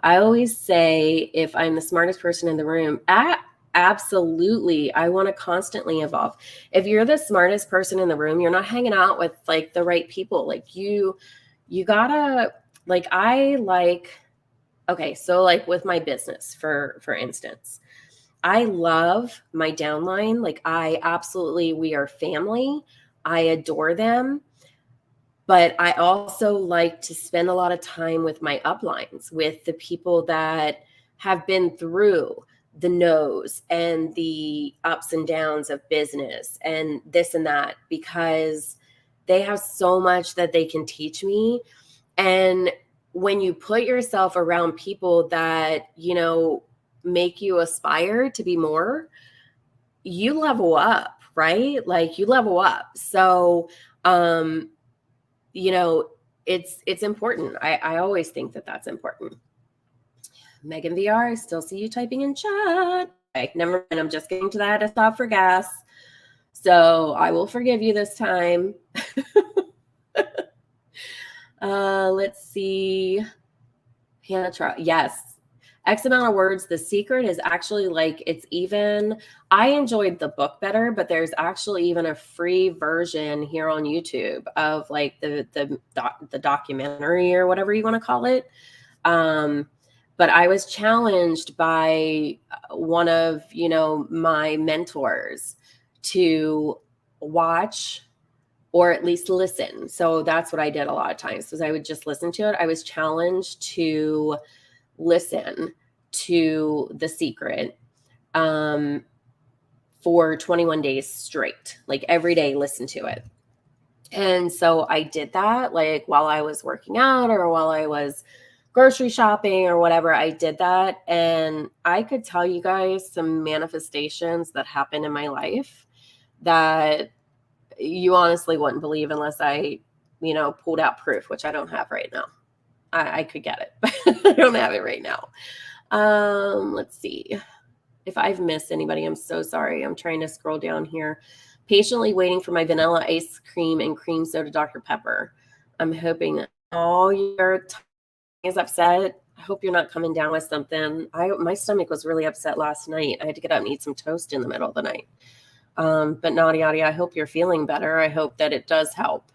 I always say if I'm the smartest person in the room, absolutely, I want to constantly evolve. If you're the smartest person in the room, you're not hanging out with like the right people. Like you gotta, like, okay, so like with my business, for instance, I love my downline. Like we are family. I adore them. But I also like to spend a lot of time with my uplines, with the people that have been through the no's and the ups and downs of business and this and that, because they have so much that they can teach me. And when you put yourself around people that, make you aspire to be more, you level up, right? Like you level up. So, it's important. I always think that that's important. Megan VR, I still see you typing in chat. Okay, never mind. I'm just getting to that to stop for gas. So I will forgive you this time. Let's see. Hannah, yes. X amount of words. The secret is actually like, it's even, I enjoyed the book better, but there's actually even a free version here on YouTube of like the documentary or whatever you want to call it. But I was challenged by one of, my mentors to watch or at least listen. So that's what I did a lot of times, was I would just listen to it. I was challenged to listen to The Secret for 21 days straight, like every day, listen to it. And so I did that, like while I was working out or while I was grocery shopping or whatever, I did that. And I could tell you guys some manifestations that happened in my life that you honestly wouldn't believe unless I, pulled out proof, which I don't have right now. I could get it, but I don't have it right now. Let's see. If I've missed anybody, I'm so sorry. I'm trying to scroll down here. Patiently waiting for my vanilla ice cream and cream soda Dr. Pepper. I'm hoping that all your tongue is upset. I hope you're not coming down with something. My stomach was really upset last night. I had to get up and eat some toast in the middle of the night. But Nadia, I hope you're feeling better. I hope that it does help.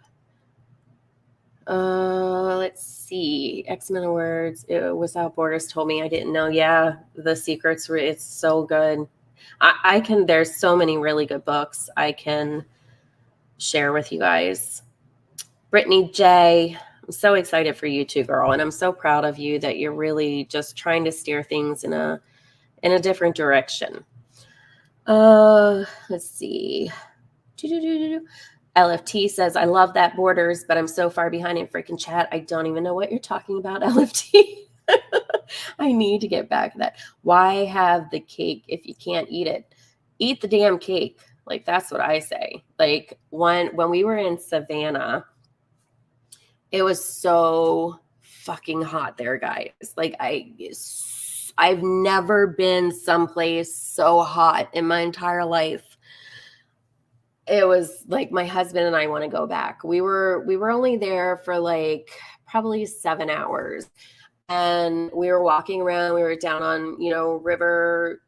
Let's see. X amount of words. Without Borders told me, I didn't know. Yeah, The Secrets. It's so good. I can. There's so many really good books I can share with you guys. Brittany J. I'm so excited for you too, girl, and I'm so proud of you that you're really just trying to steer things in a different direction. Let's see. LFT says, I love that, Borders, but I'm so far behind in freaking chat. I don't even know what you're talking about, LFT. I need to get back to that. Why have the cake if you can't eat it? Eat the damn cake. Like, that's what I say. Like, when we were in Savannah, it was so fucking hot there, guys. Like, I've never been someplace so hot in my entire life. It was like my husband and I want to go back. We were only there for like probably 7 hours, and we were walking around. We were down on, river,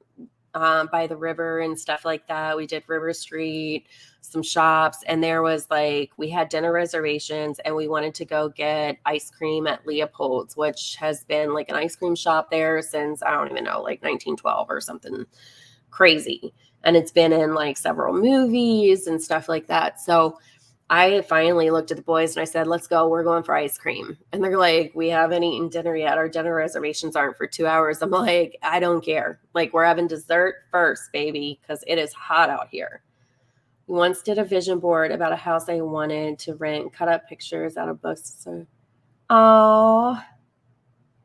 by the river and stuff like that. We did River Street, some shops, and there was like, we had dinner reservations and we wanted to go get ice cream at Leopold's, which has been like an ice cream shop there since, I don't even know, like 1912 or something crazy. And it's been in like several movies and stuff like that. So I finally looked at the boys and I said, let's go. We're going for ice cream. And they're like, we haven't eaten dinner yet. Our dinner reservations aren't for 2 hours. I'm like, I don't care. Like, we're having dessert first, baby, because it is hot out here. We once did a vision board about a house I wanted to rent, cut up pictures out of books. So, oh,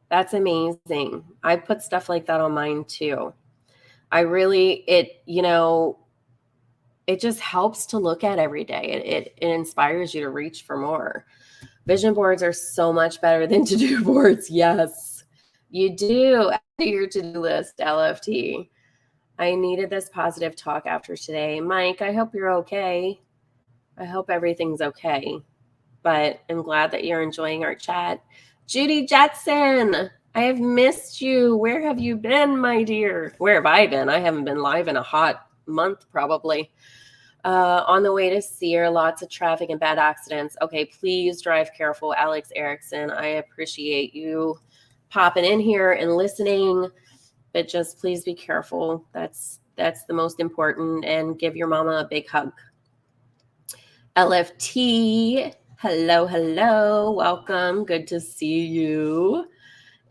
that's amazing. I put stuff like that on mine too. It just helps to look at every day. It inspires you to reach for more. Vision boards are so much better than to-do boards. Yes, you do. Add to your to-do list, LFT. I needed this positive talk after today. Mike, I hope you're okay. I hope everything's okay. But I'm glad that you're enjoying our chat. Judy Jetson, I have missed you. Where have you been, my dear? Where have I been? I haven't been live in a hot month, probably. On the way to Sear, lots of traffic and bad accidents. Okay, please drive careful, Alex Erickson. I appreciate you popping in here and listening, but just please be careful. That's the most important, and give your mama a big hug. LFT, hello, welcome. Good to see you.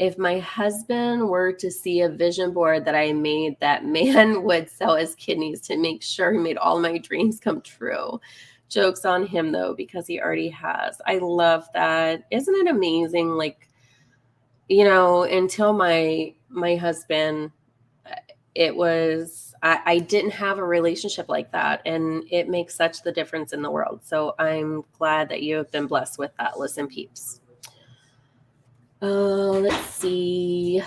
If my husband were to see a vision board that I made, that man would sell his kidneys to make sure he made all my dreams come true. Joke's on him, though, because he already has. I love that. Isn't it amazing? Like, until my husband, I didn't have a relationship like that, and it makes such the difference in the world. So I'm glad that you have been blessed with that. Listen, peeps. Let's see.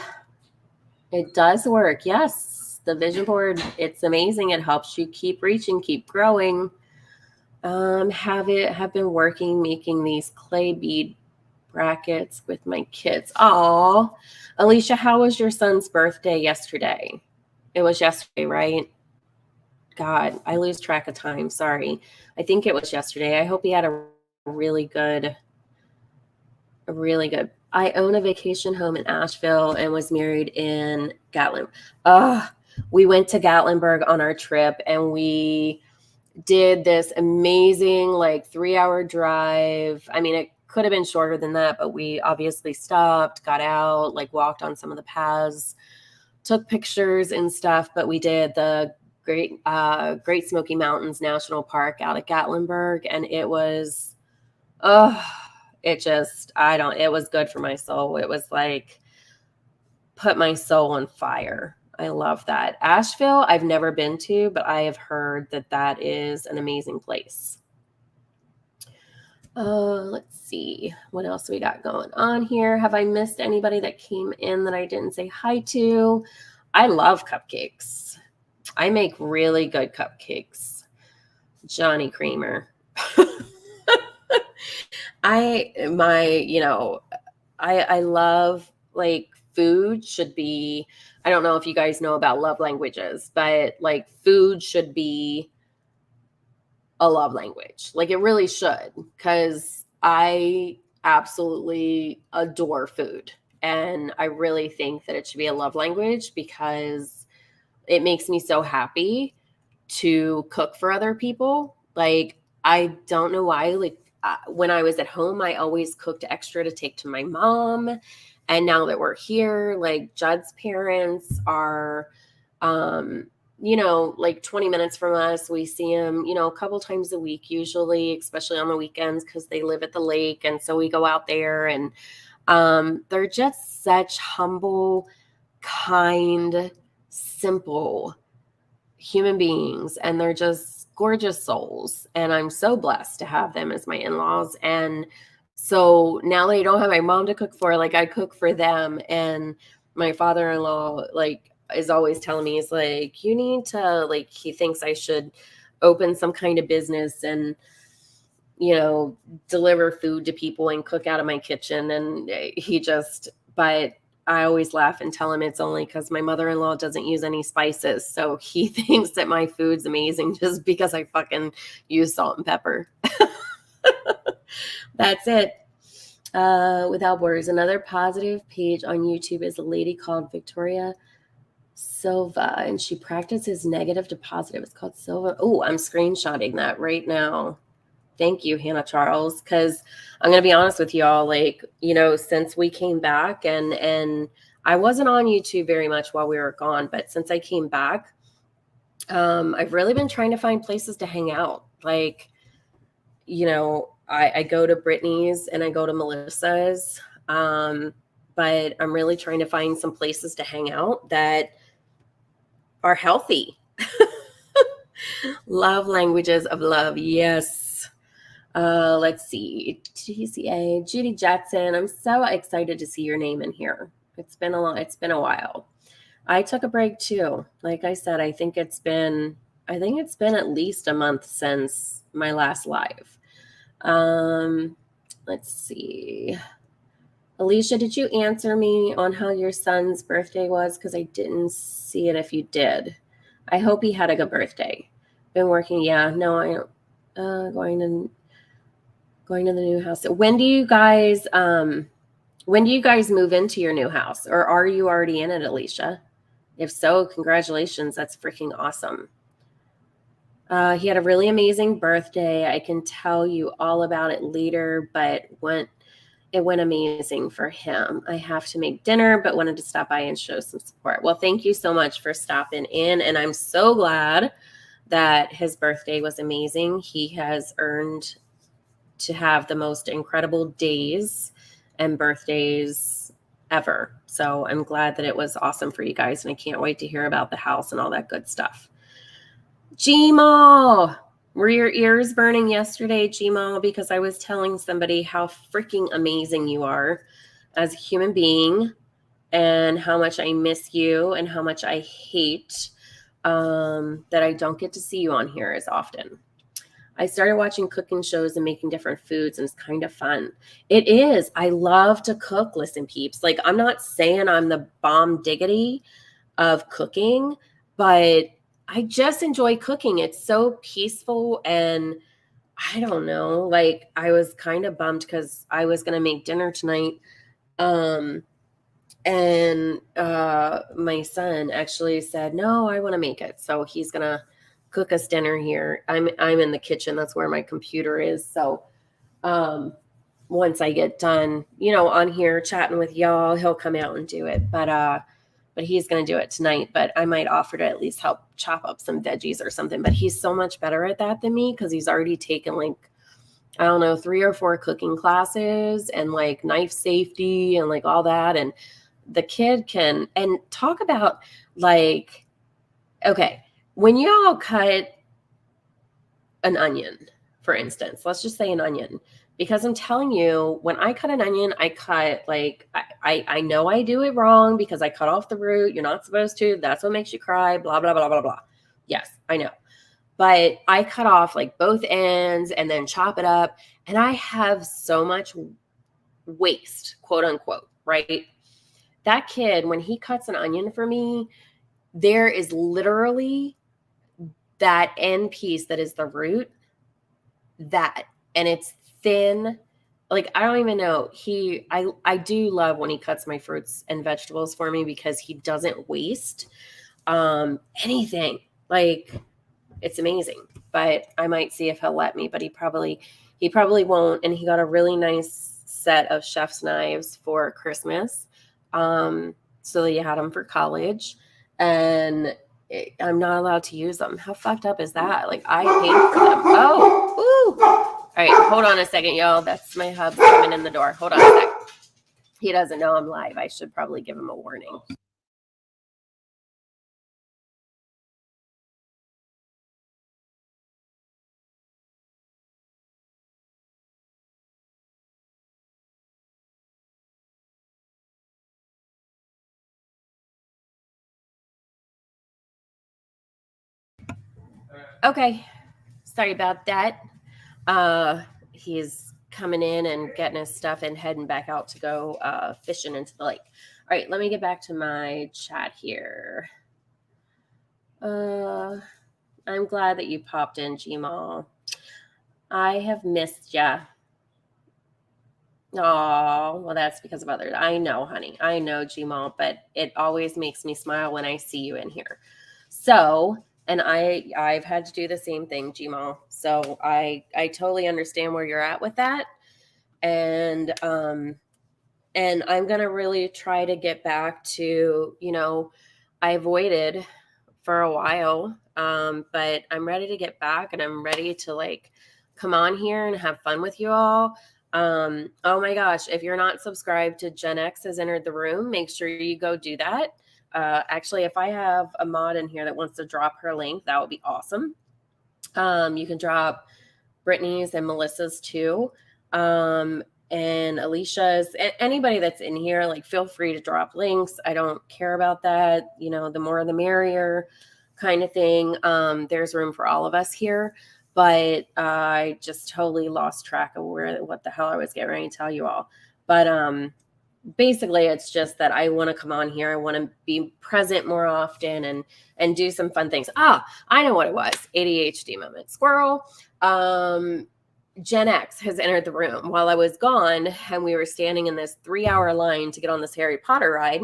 It does work. Yes. The vision board, it's amazing. It helps you keep reaching, keep growing. Have been working, making these clay bead brackets with my kids. Aw. Alicia, how was your son's birthday yesterday? It was yesterday, right? God, I lose track of time. Sorry. I think it was yesterday. I hope he had a really good. I own a vacation home in Asheville and was married in Gatlinburg. We went to Gatlinburg on our trip and we did this amazing 3-hour drive. I mean, it could have been shorter than that, but we obviously stopped, got out, walked on some of the paths, took pictures and stuff. But we did the Great Smoky Mountains National Park out at Gatlinburg, and it was, it was good for my soul. It was put my soul on fire. I love that. Asheville, I've never been to, but I have heard that that is an amazing place. Let's see what else we got going on here. Have I missed anybody that came in that I didn't say hi to? I love cupcakes. I make really good cupcakes. Johnny Creamer. I love food should be, I don't know if you guys know about love languages, but food should be a love language. It really should, because I absolutely adore food. And I really think that it should be a love language because it makes me so happy to cook for other people. I don't know why, when I was at home, I always cooked extra to take to my mom. And now that we're here, Judd's parents are, 20 minutes from us. We see them, a couple times a week, usually, especially on the weekends, because they live at the lake. And so we go out there, and they're just such humble, kind, simple human beings. And they're just gorgeous souls. And I'm so blessed to have them as my in-laws. And so now that I don't have my mom to cook for, I cook for them. And my father-in-law, is always telling me, he's you need to, he thinks I should open some kind of business and, deliver food to people and cook out of my kitchen. And but I always laugh and tell him it's only because my mother-in-law doesn't use any spices. So he thinks that my food's amazing just because I fucking use salt and pepper. That's it. Without borders. Another positive page on YouTube is a lady called Victoria Silva, and she practices negative to positive. It's called Silva. Oh, I'm screenshotting that right now. Thank you, Hannah Charles, because I'm going to be honest with y'all, since we came back, and I wasn't on YouTube very much while we were gone, but since I came back, I've really been trying to find places to hang out. I go to Brittany's and I go to Melissa's, but I'm really trying to find some places to hang out that are healthy. Love languages of love. Yes. Let's see. TCA, Judy Jetson. I'm so excited to see your name in here. It's been a while. I took a break too. Like I said, I think it's been at least a month since my last live. Let's see. Alicia, did you answer me on how your son's birthday was? Because I didn't see it if you did. I hope he had a good birthday. Been working. Yeah, no, I don't. Going to the new house. When do you guys move into your new house? Or are you already in it, Alicia? If so, congratulations. That's freaking awesome. He had a really amazing birthday. I can tell you all about it later, but it went amazing for him. I have to make dinner, but wanted to stop by and show some support. Well, thank you so much for stopping in. And I'm so glad that his birthday was amazing. He has earned to have the most incredible days and birthdays ever. So I'm glad that it was awesome for you guys. And I can't wait to hear about the house and all that good stuff. Gmo, were your ears burning yesterday, Gmo? Because I was telling somebody how freaking amazing you are as a human being and how much I miss you and how much I hate that I don't get to see you on here as often. I started watching cooking shows and making different foods, and it's kind of fun. It is. I love to cook, listen, peeps. Like, I'm not saying I'm the bomb diggity of cooking, but I just enjoy cooking. It's so peaceful, and I don't know. Like, I was kind of bummed because I was going to make dinner tonight. And my son actually said, "No, I want to make it." So he's going to cook us dinner here. I'm in the kitchen. That's where my computer is. So once I get done, on here chatting with y'all, he'll come out and do it. But he's going to do it tonight. But I might offer to at least help chop up some veggies or something. But he's so much better at that than me because he's already taken like, I don't know, 3 or 4 cooking classes and like knife safety and like all that. And the kid can, and talk about like, okay, when y'all cut an onion, for instance, let's just say an onion, because I'm telling you, when I cut an onion, I cut like, I know I do it wrong because I cut off the root. You're not supposed to. That's what makes you cry, blah, blah, blah, blah, blah. Yes, I know. But I cut off like both ends and then chop it up. And I have so much waste, quote unquote, right? That kid, when he cuts an onion for me, there is literally that end piece that is the root, and it's thin. Like, I don't even know. I do love when he cuts my fruits and vegetables for me because he doesn't waste anything. Like, it's amazing. But I might see if he'll let me, but he probably won't. And he got a really nice set of chef's knives for Christmas. So he had them for college, and I'm not allowed to use them. How fucked up is that? Like, I paid for them. Oh, ooh. All right, hold on a second, y'all. That's my hub coming in the door. Hold on a sec. He doesn't know I'm live. I should probably give him a warning. Okay, sorry about that. He's coming in and getting his stuff and heading back out to go fishing into the lake. All right, let me get back to my chat here. I'm glad that you popped in, Gmal. I have missed ya. Oh, well, that's because of others. I know, honey. I know, Gmal, but it always makes me smile when I see you in here. So, and I've had to do the same thing, Gmal. So I totally understand where you're at with that. And I'm gonna really try to get back to, I avoided for a while. But I'm ready to get back, and I'm ready to like come on here and have fun with you all. Oh my gosh, if you're not subscribed to Gen X has entered the room, make sure you go do that. Actually, if I have a mod in here that wants to drop her link, that would be awesome. You can drop Brittany's and Melissa's too. And Alicia's, anybody that's in here, like, feel free to drop links. I don't care about that. The more the merrier kind of thing. There's room for all of us here. But I just totally lost track of what the hell I was getting ready to tell you all. But basically, it's just that I want to come on here. I want to be present more often and do some fun things. I know what it was. ADHD moment. Squirrel. Gen X has entered the room while I was gone, and we were standing in this 3-hour line to get on this Harry Potter ride.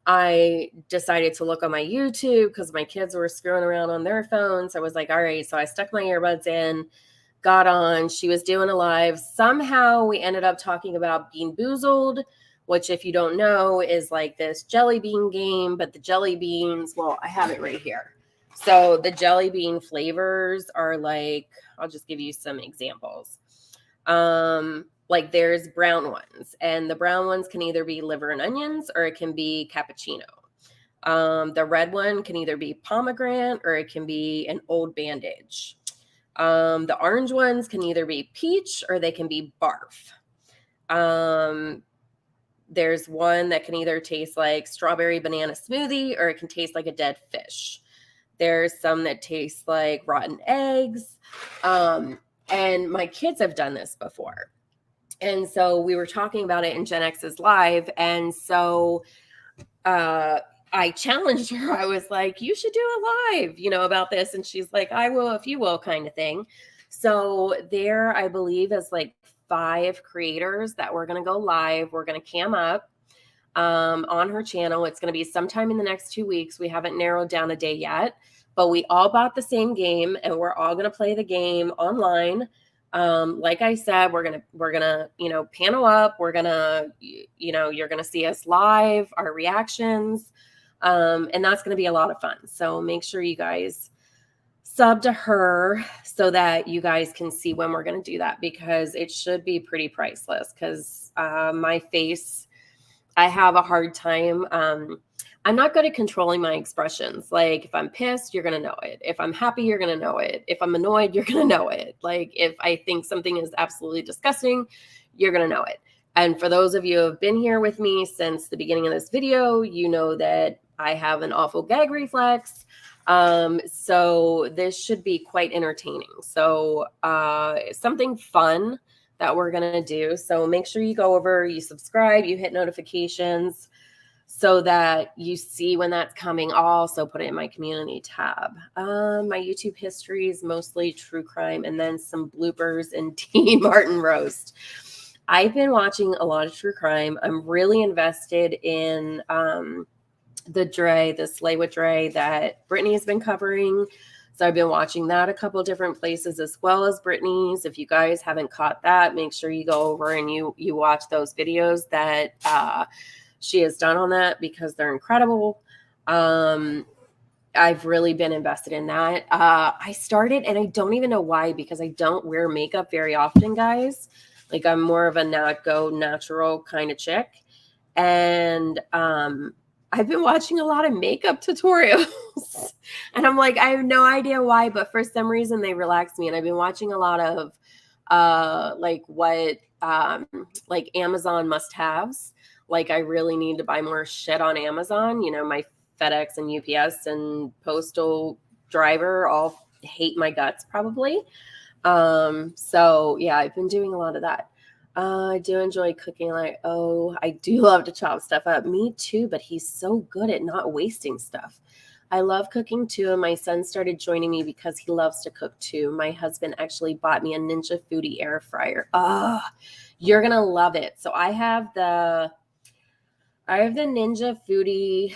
I decided to look on my YouTube because my kids were screwing around on their phones. I was like, all right. So I stuck my earbuds in, got on. She was doing a live. Somehow we ended up talking about Bean Boozled, which, if you don't know, is like this jelly bean game. But the jelly beans, well, I have it right here. So the jelly bean flavors are like, I'll just give you some examples. Like, there's brown ones, and the brown ones can either be liver and onions, or it can be cappuccino. The red one can either be pomegranate, or it can be an old bandage. The orange ones can either be peach, or they can be barf. There's one that can either taste like strawberry banana smoothie, or it can taste like a dead fish. There's some that taste like rotten eggs. And my kids have done this before. And so we were talking about it in Gen X's live. And so I challenged her. I was like, you should do a live, about this. And she's like, I will if you will, kind of thing. So there, I believe, is like 5 creators that we're going to go live. We're going to cam up on her channel. It's going to be sometime in the next 2 weeks. We haven't narrowed down a day yet, but we all bought the same game and we're all going to play the game online. Like I said, we're gonna, panel up. We're gonna, you're gonna see us live, our reactions, and that's gonna be a lot of fun. So make sure you guys sub to her so that you guys can see when we're gonna do that, because it should be pretty priceless. Because my face, I have a hard time. I'm not good at controlling my expressions. Like if I'm pissed, you're going to know it. If I'm happy, you're going to know it. If I'm annoyed, you're going to know it. Like if I think something is absolutely disgusting, you're going to know it. And for those of you who have been here with me since the beginning of this video, you know that I have an awful gag reflex. So this should be quite entertaining. So something fun that we're going to do. So make sure you go over, you subscribe, you hit notifications, so that you see when that's coming. I'll also put it in my community tab. My YouTube history is mostly true crime and then some bloopers and Dean Martin roast. I've been watching a lot of true crime. I'm really invested in the Slay with Dre that Brittany has been covering. So I've been watching that a couple different places as well as Brittany's. If you guys haven't caught that, make sure you go over and you watch those videos that she has done on that, because they're incredible. I've really been invested in that. I started, and I don't even know why, because I don't wear makeup very often, guys. Like I'm more of a natural kind of chick. And I've been watching a lot of makeup tutorials and I'm like, I have no idea why, but for some reason they relax me. And I've been watching a lot of like Amazon must-haves. Like I really need to buy more shit on Amazon. My FedEx and UPS and postal driver all hate my guts probably. So yeah, I've been doing a lot of that. I do enjoy cooking. I do love to chop stuff up. Me too, but he's so good at not wasting stuff. I love cooking too, and my son started joining me because he loves to cook too. My husband actually bought me a Ninja Foodie air fryer. Oh, you're gonna love it. So I have the Ninja Foodie.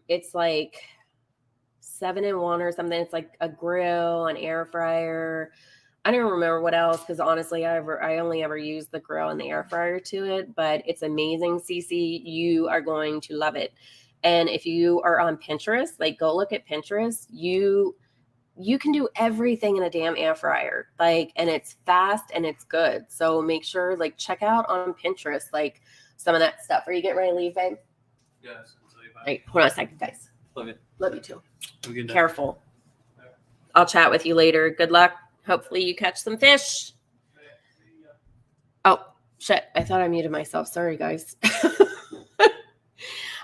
It's like 7-in-1 or something. It's like a grill, an air fryer. I don't remember what else, because honestly, I only ever use the grill and the air fryer to it, but it's amazing, Cece. You are going to love it. And if you are on Pinterest, like go look at Pinterest, you can do everything in a damn air fryer, and it's fast and it's good. So make sure, check out on Pinterest, some of that stuff. Are you getting ready to leave, babe? Yes. All right, hold on a second, guys. Love you. Love you too. Careful. I'll chat with you later. Good luck. Hopefully you catch some fish. Oh, shit. I thought I muted myself. Sorry, guys.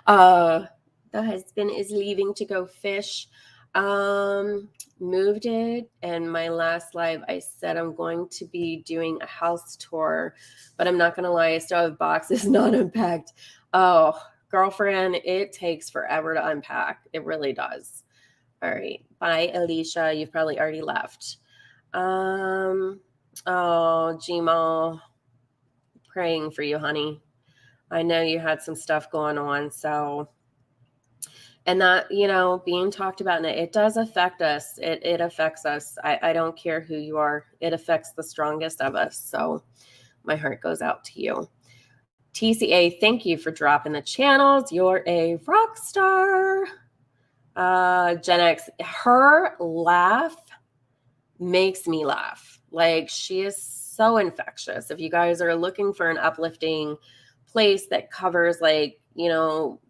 The husband is leaving to go fish. Moved it. And my last live, I said I'm going to be doing a house tour, but I'm not going to lie. I still have boxes not unpacked. Oh, girlfriend, it takes forever to unpack. It really does. All right. Bye, Alicia. You've probably already left. Oh, Gmail, praying for you, honey. I know you had some stuff going on. So, and that, being talked about, and it does affect us. It affects us. I don't care who you are. It affects the strongest of us. So my heart goes out to you. TCA, thank you for dropping the channels. You're a rock star. Gen X, her laugh makes me laugh. She is so infectious. If you guys are looking for an uplifting place that covers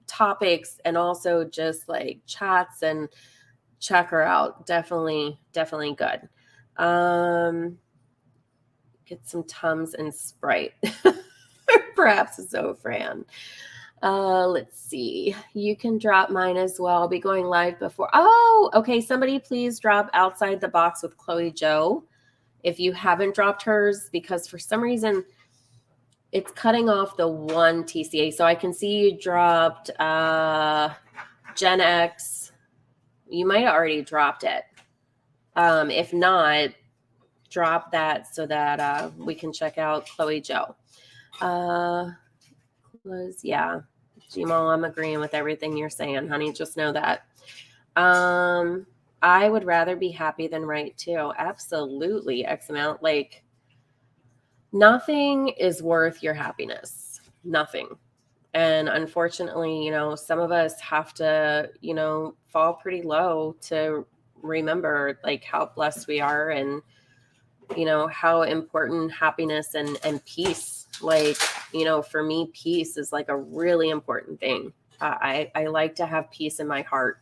topics and also just chats, and check her out. Definitely good. Get some Tums and Sprite. Perhaps a Zofran. Let's see. You can drop mine as well. I'll be going live before. Oh, okay. Somebody please drop Outside the Box with Chloe Joe. if you haven't dropped hers, because for some reason it's cutting off the one TCA. So I can see you dropped Gen X. You might have already dropped it. If not, drop that so that we can check out Chloe Joe. Yeah, Gmail, I'm agreeing with everything you're saying, honey. Just know that. I would rather be happy than right too. Absolutely, X amount. Like, nothing is worth your happiness. Nothing. And unfortunately, you know, some of us have to, you know, fall pretty low to remember like how blessed we are and, you know, how important happiness and peace, like, you know, for me, peace is like a really important thing. I like to have peace in my heart.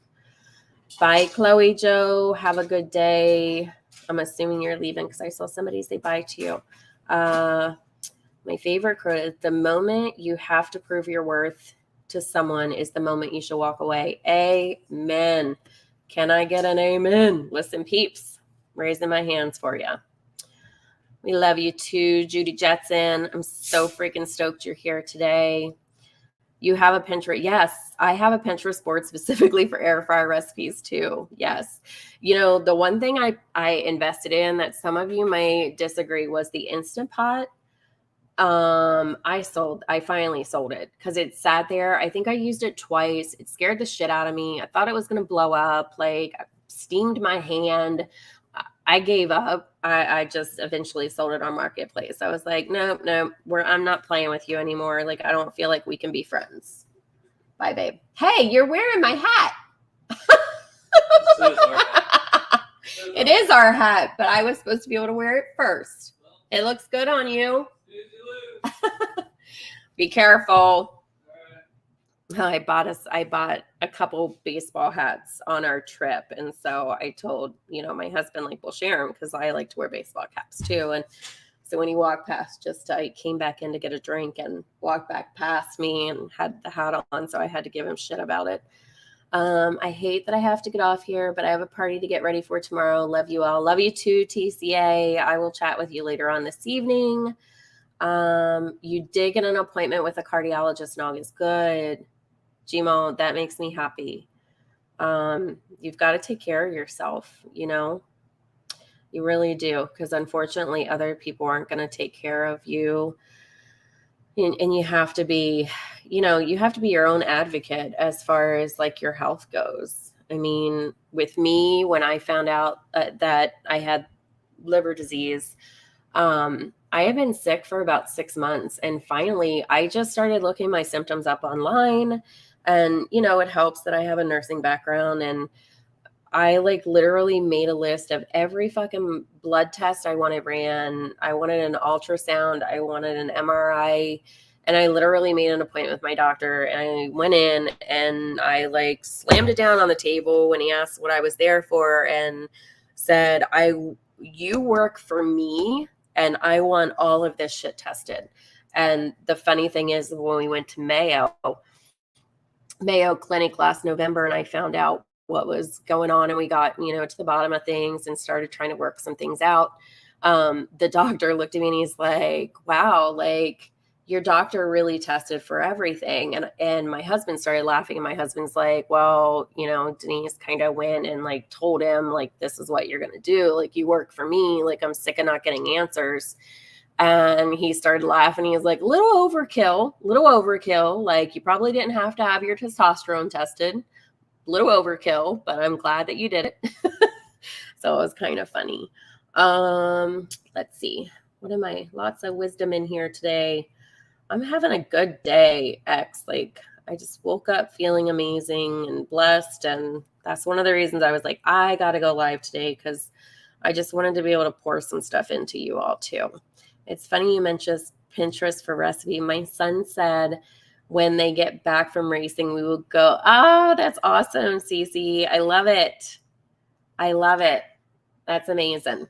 Bye, Chloe Joe. Have a good day. I'm assuming you're leaving because I saw somebody say bye to you. My favorite quote is, the moment you have to prove your worth to someone is the moment you should walk away. Amen. Can I get an amen? Listen, peeps, raising my hands for you. We love you too, Judy Jetson. I'm so freaking stoked you're here today. You have a Pinterest. Yes, I have a Pinterest board specifically for air fryer recipes too. Yes. You know, the one thing I invested in that some of you may disagree was the Instant Pot. I finally sold it because it sat there. I think I used it twice. It scared the shit out of me. I thought it was going to blow up. Like, I steamed my hand. I gave up. I just eventually sold it on Marketplace. I was like, no, I'm not playing with you anymore. Like, I don't feel like we can be friends. Bye, babe. Hey, you're wearing my hat. It is our hat, but I was supposed to be able to wear it first. It looks good on you. Be careful. I bought a couple baseball hats on our trip, and so I told, you know, my husband, like, we'll share them because I like to wear baseball caps too. And so when he walked past, I came back in to get a drink and walked back past me and had the hat on, so I had to give him shit about it. I hate that I have to get off here, but I have a party to get ready for tomorrow. Love you all. Love you too, TCA. I will chat with you later on this evening. You did get an appointment with a cardiologist in August. Good. Gmo, that makes me happy. You've got to take care of yourself, you know, you really do. Because unfortunately, other people aren't going to take care of you. And you have to be, you know, you have to be your own advocate as far as like your health goes. I mean, with me, when I found out that I had liver disease, I have been sick for about 6 months. And finally, I just started looking my symptoms up online. And, you know, it helps that I have a nursing background. And I like literally made a list of every fucking blood test I wanted ran. I wanted an ultrasound. I wanted an MRI. And I literally made an appointment with my doctor. And I went in and I like slammed it down on the table when he asked what I was there for and said, you work for me and I want all of this shit tested. And the funny thing is, when we went to Mayo Clinic last November, and I found out what was going on, and we got, you know, to the bottom of things and started trying to work some things out. The doctor looked at me and he's like, wow, like, your doctor really tested for everything. And my husband started laughing, and my husband's like, well, you know, Denise kind of went and like told him, like, this is what you're going to do. Like, you work for me. Like, I'm sick of not getting answers. And he started laughing. He was like, little overkill. Like, you probably didn't have to have your testosterone tested. Little overkill, but I'm glad that you did it. So it was kind of funny. Let's see. Lots of wisdom in here today. I'm having a good day, X. Like, I just woke up feeling amazing and blessed. And that's one of the reasons I was like, I got to go live today, because I just wanted to be able to pour some stuff into you all too. It's funny you mentioned Pinterest for recipe. My son said when they get back from racing, we will go. Oh, that's awesome, Cece. I love it. That's amazing.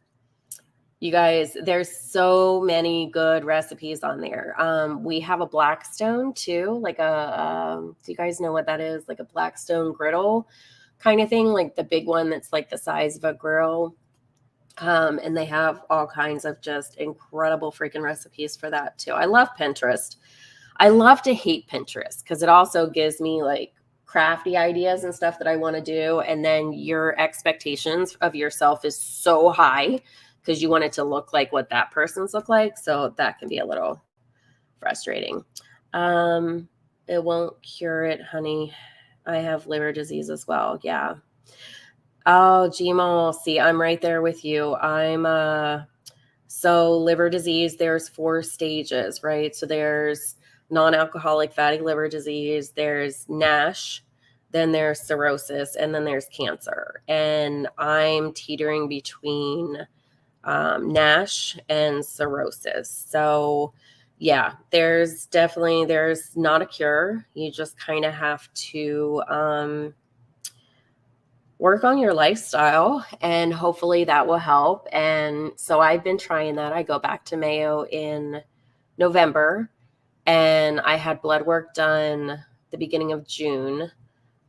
You guys, there's so many good recipes on there. We have a Blackstone too, like do you guys know what that is? Like a Blackstone griddle kind of thing, like the big one that's like the size of a grill. And they have all kinds of just incredible freaking recipes for that too. I love Pinterest. I love to hate Pinterest because it also gives me like crafty ideas and stuff that I want to do. And then your expectations of yourself is so high because you want it to look like what that person's look like. So that can be a little frustrating. It won't cure it, honey. I have liver disease as well. Yeah. Oh, Gmail. See, I'm right there with you. So liver disease, there's 4 stages, right? So there's non-alcoholic fatty liver disease, there's NASH, then there's cirrhosis, and then there's cancer. And I'm teetering between NASH and cirrhosis. So yeah, there's not a cure. You just kind of have to work on your lifestyle, and hopefully that will help. And so I've been trying that. I go back to Mayo in November, and I had blood work done the beginning of June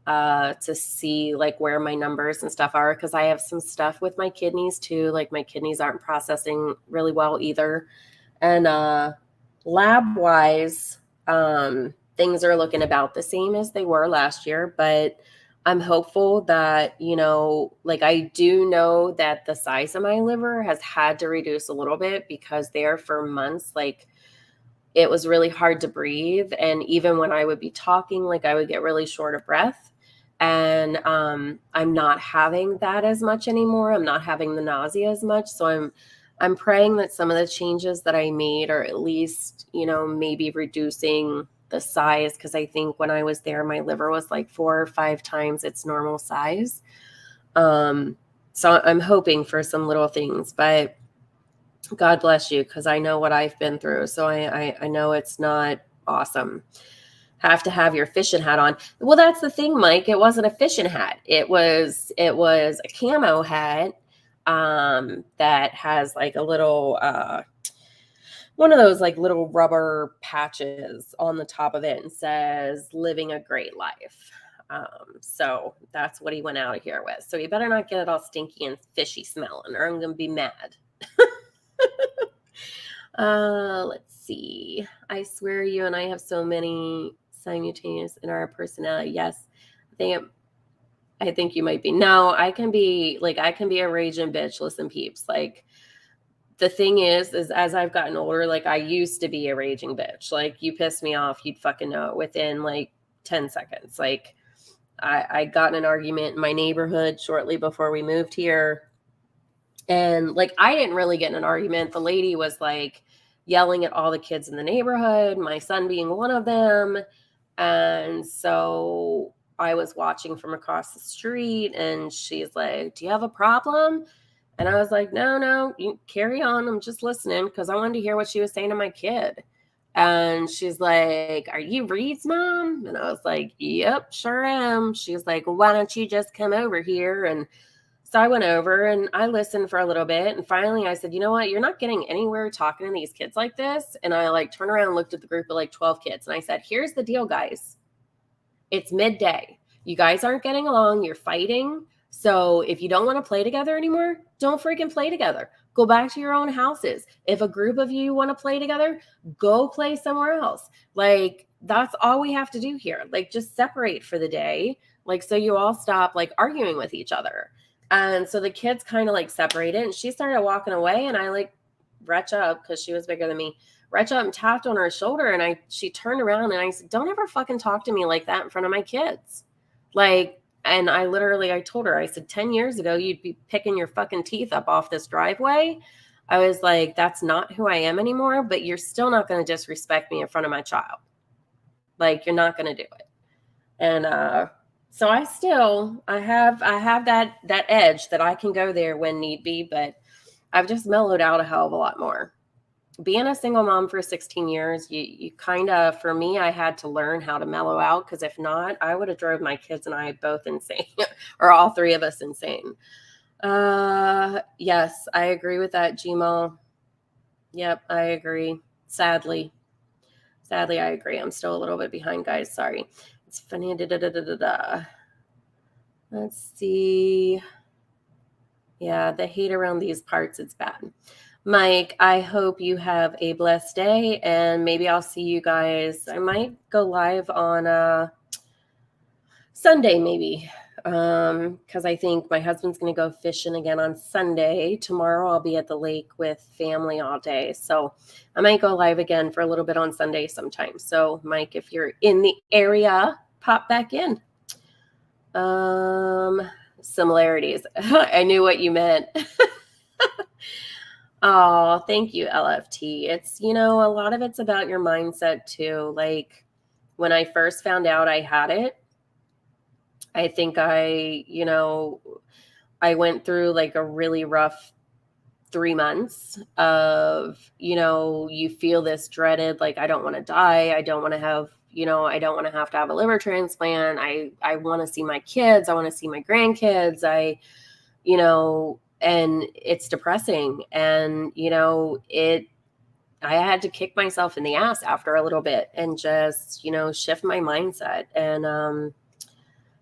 to see like where my numbers and stuff are, because I have some stuff with my kidneys too. Like my kidneys aren't processing really well either. And lab wise, things are looking about the same as they were last year, but I'm hopeful that, like I do know that the size of my liver has had to reduce a little bit, because there for months, like it was really hard to breathe. And even when I would be talking, like I would get really short of breath. And I'm not having that as much anymore. I'm not having the nausea as much. So I'm praying that some of the changes that I made are at least, maybe reducing the size, because I think when I was there, my liver was like 4 or 5 times its normal size. So I'm hoping for some little things, but God bless you, because I know what I've been through. So I know it's not awesome. Have to have your fishing hat on. Well, that's the thing, Mike. It wasn't a fishing hat. It was a camo hat that has like a little one of those like little rubber patches on the top of it and says "Living a Great Life." So that's what he went out of here with. So you better not get it all stinky and fishy smelling, or I'm gonna be mad. Let's see. I swear you and I have so many simultaneous in our personality. Yes. I think you might be. No, I can be a raging bitch. Listen, peeps. Like the thing is as I've gotten older, like I used to be a raging bitch. Like you piss me off, you'd fucking know it within like 10 seconds. Like I got in an argument in my neighborhood shortly before we moved here. And like, I didn't really get in an argument. The lady was like yelling at all the kids in the neighborhood, my son being one of them. And so I was watching from across the street, and she's like, "Do you have a problem?" And I was like, no, you carry on. I'm just listening, because I wanted to hear what she was saying to my kid. And she's like, "Are you Reed's mom?" And I was like, "Yep, sure am." She's like, "Well, why don't you just come over here?" And so I went over and I listened for a little bit. And finally I said, "You know what? You're not getting anywhere talking to these kids like this." And I like turned around and looked at the group of like 12 kids. And I said, "Here's the deal, guys. It's midday. You guys aren't getting along. You're fighting. So if you don't want to play together anymore, don't freaking play together. Go back to your own houses. If a group of you want to play together, go play somewhere else." Like, that's all we have to do here. Like, just separate for the day. Like, so you all stop like arguing with each other. And so the kids kind of like separated, and she started walking away, and I like retch up, because she was bigger than me, retch up and tapped on her shoulder. And she turned around and I said, "Don't ever fucking talk to me like that in front of my kids." Like, and I told her, I said, 10 years ago, you'd be picking your fucking teeth up off this driveway. I was like, that's not who I am anymore, but you're still not going to disrespect me in front of my child. Like, you're not going to do it. And, so I have that edge that I can go there when need be, but I've just mellowed out a hell of a lot more. Being a single mom for 16 years, you kind of, for me, I had to learn how to mellow out, because if not, I would have drove my kids and I both insane, or all 3 of us insane. Yes, I agree with that, Gmo. Yep, I agree. Sadly, I agree. I'm still a little bit behind, guys. Sorry. It's funny. Let's see. Yeah, the hate around these parts, it's bad. Mike, I hope you have a blessed day, and maybe I'll see you guys. I might go live on Sunday, maybe, because I think my husband's going to go fishing again on Sunday. Tomorrow I'll be at the lake with family all day, so I might go live again for a little bit on Sunday sometime. So, Mike, if you're in the area, pop back in. Similarities. I knew what you meant. Oh, thank you, LFT. It's, a lot of it's about your mindset too. Like when I first found out I had it, I think I went through like a really rough 3 months of, you feel this dreaded, like, I don't want to die. I don't want to have, I don't want to have a liver transplant. I want to see my kids. I want to see my grandkids. And it's depressing. And, I had to kick myself in the ass after a little bit and just, shift my mindset and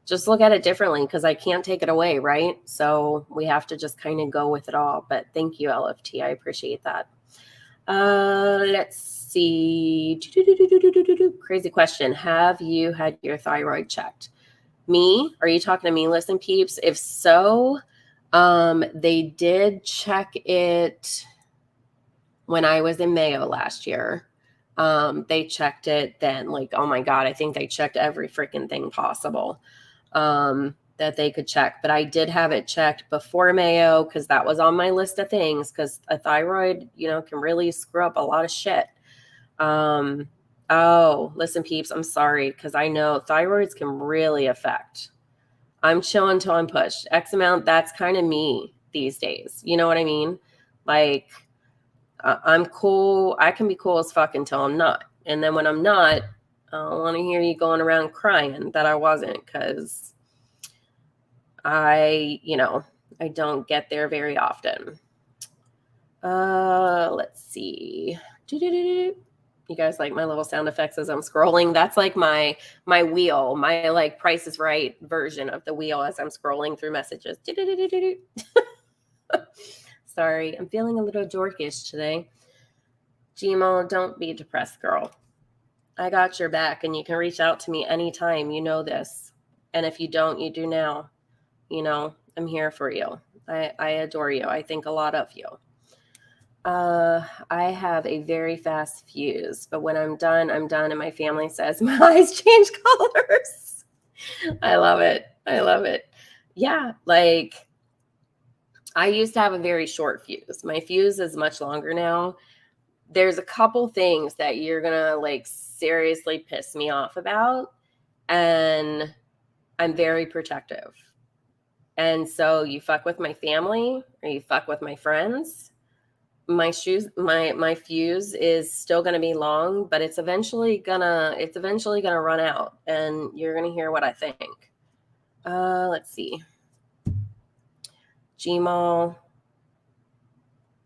just look at it differently because I can't take it away, right? So we have to just kind of go with it all. But thank you, LFT. I appreciate that. Let's see. Crazy question. Have you had your thyroid checked? Me? Are you talking to me? Listen, peeps. If so, they did check it when I was in Mayo last year. They checked it then. Like, oh my God, I think they checked every freaking thing possible that they could check. But I did have it checked before Mayo because that was on my list of things because a thyroid, can really screw up a lot of shit. Oh, listen, peeps, I'm sorry because I know thyroids can really affect. I'm chilling until I'm pushed. X amount, that's kind of me these days. You know what I mean? Like, I'm cool. I can be cool as fuck until I'm not. And then when I'm not, I don't want to hear you going around crying that I wasn't because I don't get there very often. Let's see. You guys like my little sound effects as I'm scrolling? That's like my wheel, my like Price is Right version of the wheel as I'm scrolling through messages. Sorry, I'm feeling a little dorkish today. Gmo, don't be depressed, girl. I got your back, and you can reach out to me anytime. You know this. And if you don't, you do now. I'm here for you. I adore you. I think a lot of you. I have a very fast fuse, but when I'm done, I'm done. And my family says my eyes change colors. I love it. I love it. Yeah, like I used to have a very short fuse. My fuse is much longer now. There's a couple things that you're gonna like seriously piss me off about, and I'm very protective. And so you fuck with my family or you fuck with my friends, my fuse is still gonna be long, but it's eventually gonna run out, and you're gonna hear what I think. Let's see. Gmail,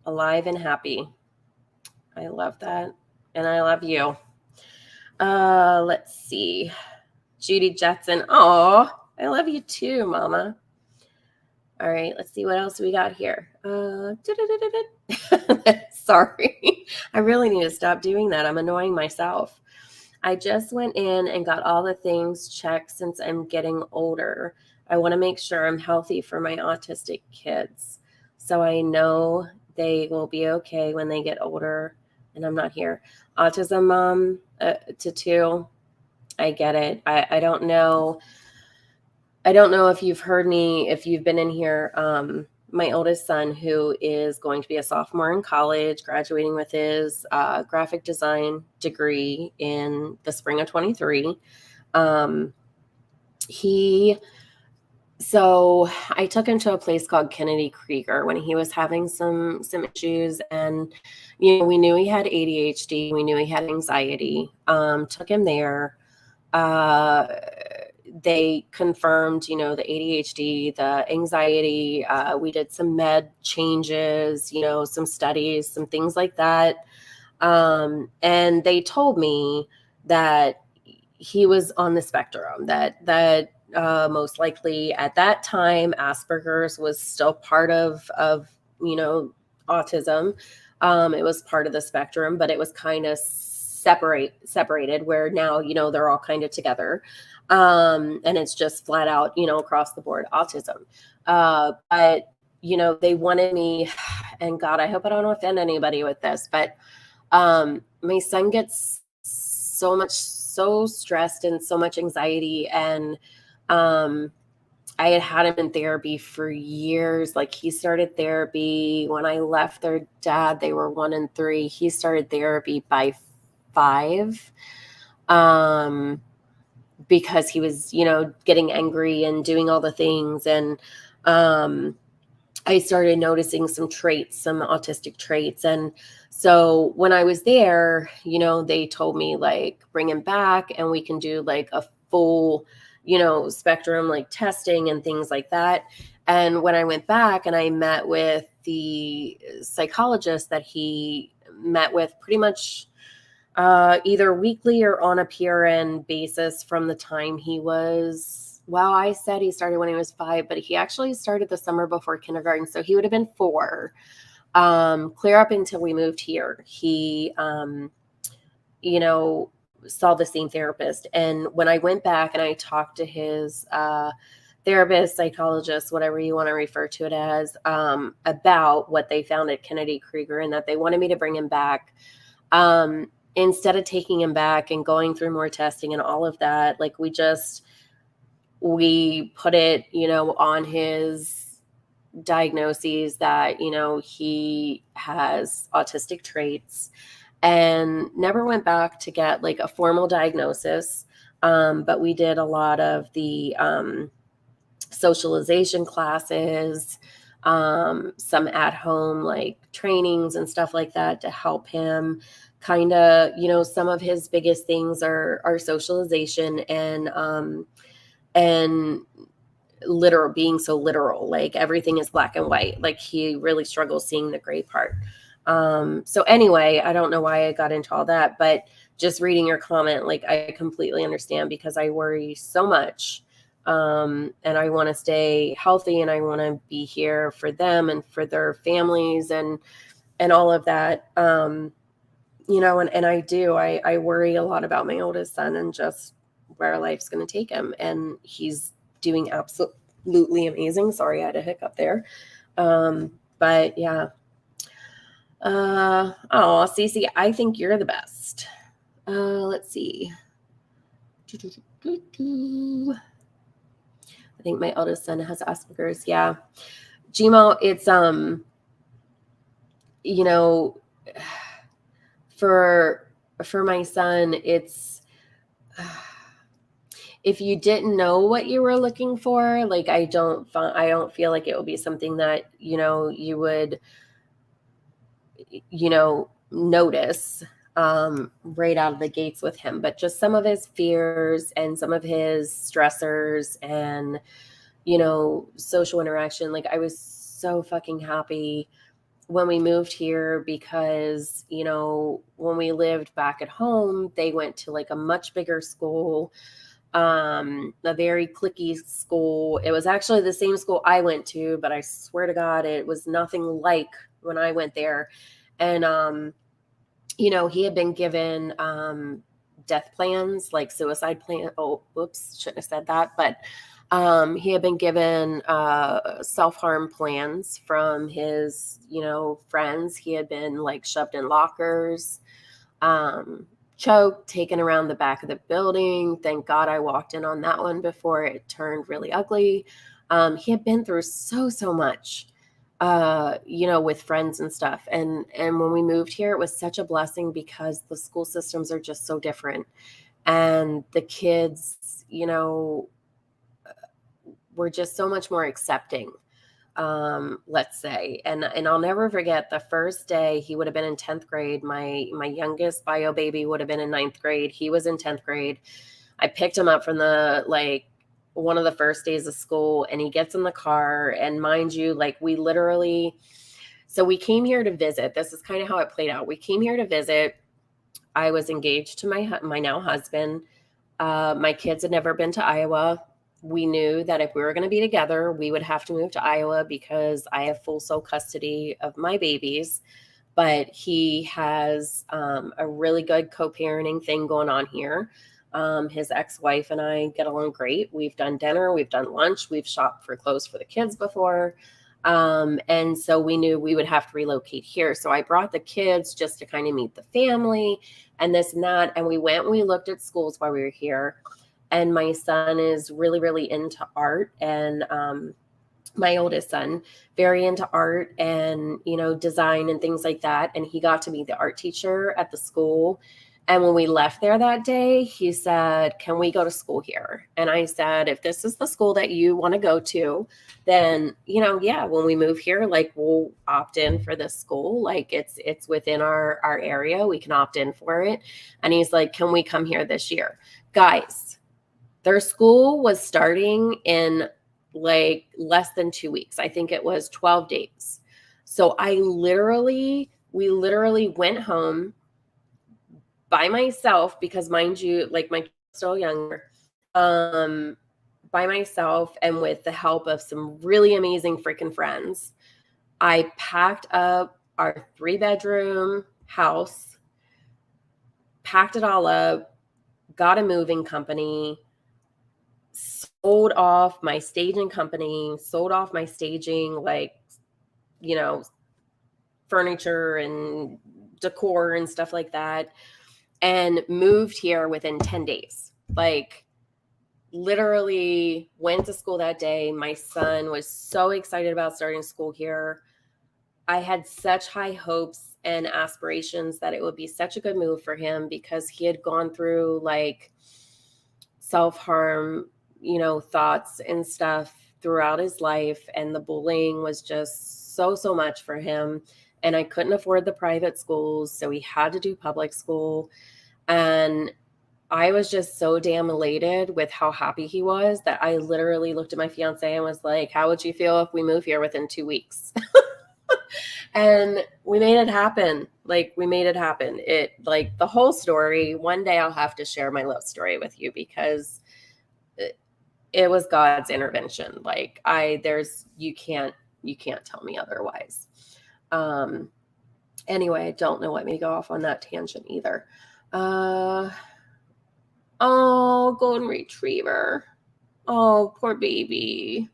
alive and happy. I love that. And I love you. Let's see. Judy Jetson. Oh, I love you too, Mama. All right, let's see what else we got here. Sorry. I really need to stop doing that. I'm annoying myself. I just went in and got all the things checked since I'm getting older. I want to make sure I'm healthy for my autistic kids. So I know they will be okay when they get older and I'm not here. Autism mom to 2. I get it. I don't know. I don't know if you've heard me, if you've been in here. My oldest son, who is going to be a sophomore in college, graduating with his graphic design degree in the spring of 23. So I took him to a place called Kennedy Krieger when he was having some issues, and we knew he had ADHD, we knew he had anxiety. Took him there. They confirmed, the ADHD, the anxiety. We did some med changes, some studies, some things like that. And they told me that he was on the spectrum, that most likely at that time, Asperger's was still part of autism. It was part of the spectrum, but it was kind of separated where now, they're all kind of together. And it's just flat out, across the board autism. But, they wanted me, and God, I hope I don't offend anybody with this, but my son gets so stressed and so much anxiety. And I had him in therapy for years. Like, he started therapy when I left their dad. They were 1 and 3. He started therapy by 5. Because he was, getting angry and doing all the things. And I started noticing some autistic traits. And so when I was there, they told me, like, bring him back and we can do like a full, spectrum, like testing and things like that. And when I went back and I met with the psychologist that he met with pretty much either weekly or on a PRN basis from the time he was, I said he started when he was 5, but he actually started the summer before kindergarten. So he would have been 4, clear up until we moved here. He, saw the same therapist. And when I went back and I talked to his therapist, psychologist, whatever you want to refer to it as, about what they found at Kennedy Krieger and that they wanted me to bring him back. Instead of taking him back and going through more testing and all of that, like, we put it, on his diagnoses that, he has autistic traits, and never went back to get like a formal diagnosis. But we did a lot of the socialization classes, some at home like trainings and stuff like that to help him kind of, some of his biggest things are socialization and literal, being so literal, like everything is black and white. Like, he really struggles seeing the gray part. So anyway, I don't know why I got into all that, but just reading your comment, like, I completely understand, because I worry so much. And I want to stay healthy and I want to be here for them and for their families and all of that. And I worry a lot about my oldest son and just where life's going to take him. And he's doing absolutely amazing. Sorry, I had a hiccup there. But yeah. Cece, I think you're the best. Let's see. I think my eldest son has Asperger's. Yeah. Gmo, it's, for my son, it's, if you didn't know what you were looking for, like, I don't feel like it would be something that, you would, notice right out of the gates with him. But just some of his fears and some of his stressors and, social interaction. Like, I was so fucking happy when we moved here because, when we lived back at home, they went to like a much bigger school, a very cliquey school. It was actually the same school I went to, but I swear to God, it was nothing like when I went there. And, he had been given death plans, like suicide plan. Oh, whoops, shouldn't have said that. But he had been given self-harm plans from his, friends. He had been like shoved in lockers, choked, taken around the back of the building. Thank God I walked in on that one before it turned really ugly. He had been through so much, with friends and stuff. And when we moved here, it was such a blessing because the school systems are just so different. And the kids, were just so much more accepting, let's say. And I'll never forget the first day. He would have been in 10th grade. My youngest bio baby would have been in 9th grade. He was in 10th grade. I picked him up from one of the first days of school, and he gets in the car, and mind you, like, we came here to visit. This is kind of how it played out. We came here to visit. I was engaged to my now husband. My kids had never been to Iowa. we knew that if we were going to be together, we would have to move to Iowa because I have full sole custody of my babies. But he has a really good co-parenting thing going on here. His ex-wife and I get along great. We've done dinner, we've done lunch, we've shopped for clothes for the kids before. And so we knew we would have to relocate here. So I brought the kids just to kind of meet the family and this and that. And we went and we looked at schools while we were here. And my son is really, really into art. And my oldest son, very into art and, design and things like that. And he got to meet the art teacher at the school. And when we left there that day, he said, "Can we go to school here?" And I said, "If this is the school that you want to go to, then, yeah, when we move here, like we'll opt in for this school. Like it's within our area. We can opt in for it." And he's like, "Can we come here this year?" Guys, their school was starting in like less than 2 weeks. I think it was 12 days. So we literally went home by myself because, mind you, like my kids are still younger, by myself and with the help of some really amazing freaking friends. I packed up our 3-bedroom house, packed it all up, got a moving company, sold off my staging company, sold off my staging, like, furniture and decor and stuff like that, and moved here within 10 days. Like, literally went to school that day. My son was so excited about starting school here. I had such high hopes and aspirations that it would be such a good move for him because he had gone through like self-harm, thoughts and stuff throughout his life. And the bullying was just so much for him. And I couldn't afford the private schools. So he had to do public school. And I was just so damn elated with how happy he was that I literally looked at my fiance and was like, "How would you feel if we move here within 2 weeks?" And we made it happen. Like, we made it happen. It, like, the whole story, one day I'll have to share my love story with you because it was God's intervention. Like, you can't tell me otherwise. Anyway, I don't know what made me go off on that tangent either. Oh, golden retriever. Oh, poor baby.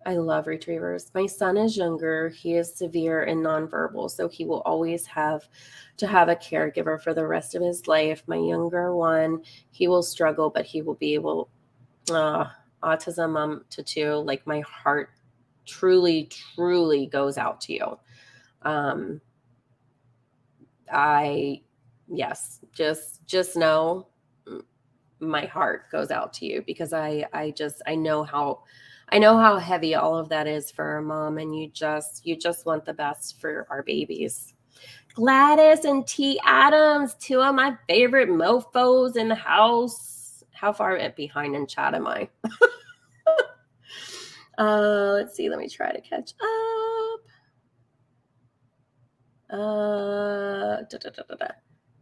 I love retrievers. My son is younger. He is severe and nonverbal, so he will always have to have a caregiver for the rest of his life. My younger one, he will struggle, but he will be able, autism to 2. Like, my heart truly, truly goes out to you. Just know my heart goes out to you because I know how heavy all of that is for a mom, and you just want the best for our babies. Gladys and T. Adams, 2 of my favorite mofos in the house. How far behind in chat am I? Let's see. Let me try to catch up.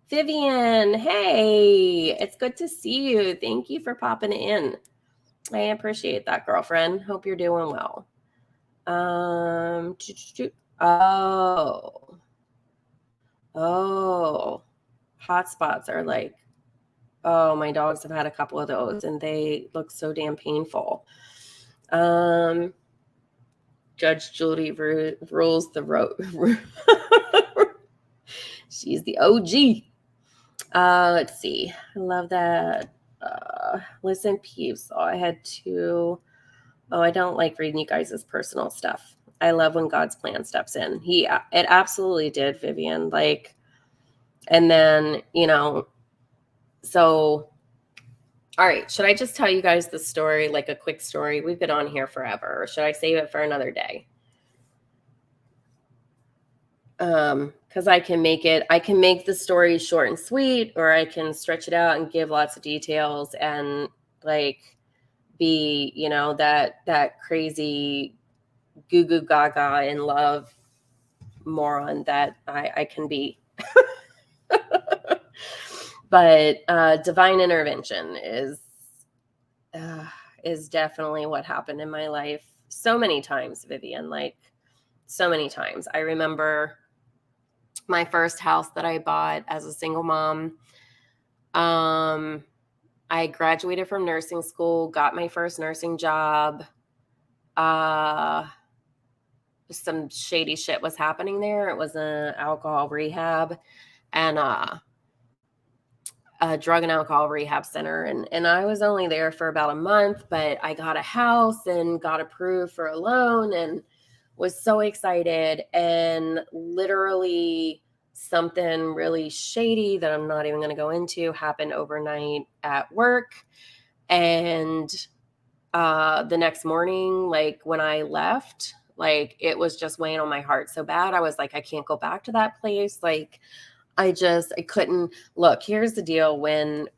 Vivian, hey, it's good to see you. Thank you for popping in. I appreciate that, girlfriend. Hope you're doing well. Hotspots are like, oh, my dogs have had a couple of those and they look so damn painful. Judge Judy rules the road. She's the OG. Let's see. I love that. Listen, peeps. Oh, I had 2. Oh, I don't like reading you guys' personal stuff. I love when God's plan steps in. It absolutely did, Vivian. Like, and then, so, all right. Should I just tell you guys the story, like a quick story? We've been on here forever. Or should I save it for another day? Because I can make the story short and sweet, or I can stretch it out and give lots of details and like be, that crazy goo goo gaga in love moron that I can be. But divine intervention is is definitely what happened in my life so many times, Vivian, like so many times. I remember my first house that I bought as a single mom. I graduated from nursing school, got my first nursing job. Some shady shit was happening there. It was an alcohol rehab and a drug and alcohol rehab center. And I was only there for about a month, but I got a house and got approved for a loan and was so excited. And literally something really shady that I'm not even going to go into happened overnight at work. And the next morning, like when I left, like it was just weighing on my heart so bad. I was like, I can't go back to that place. Like I couldn't. Look, here's the deal. When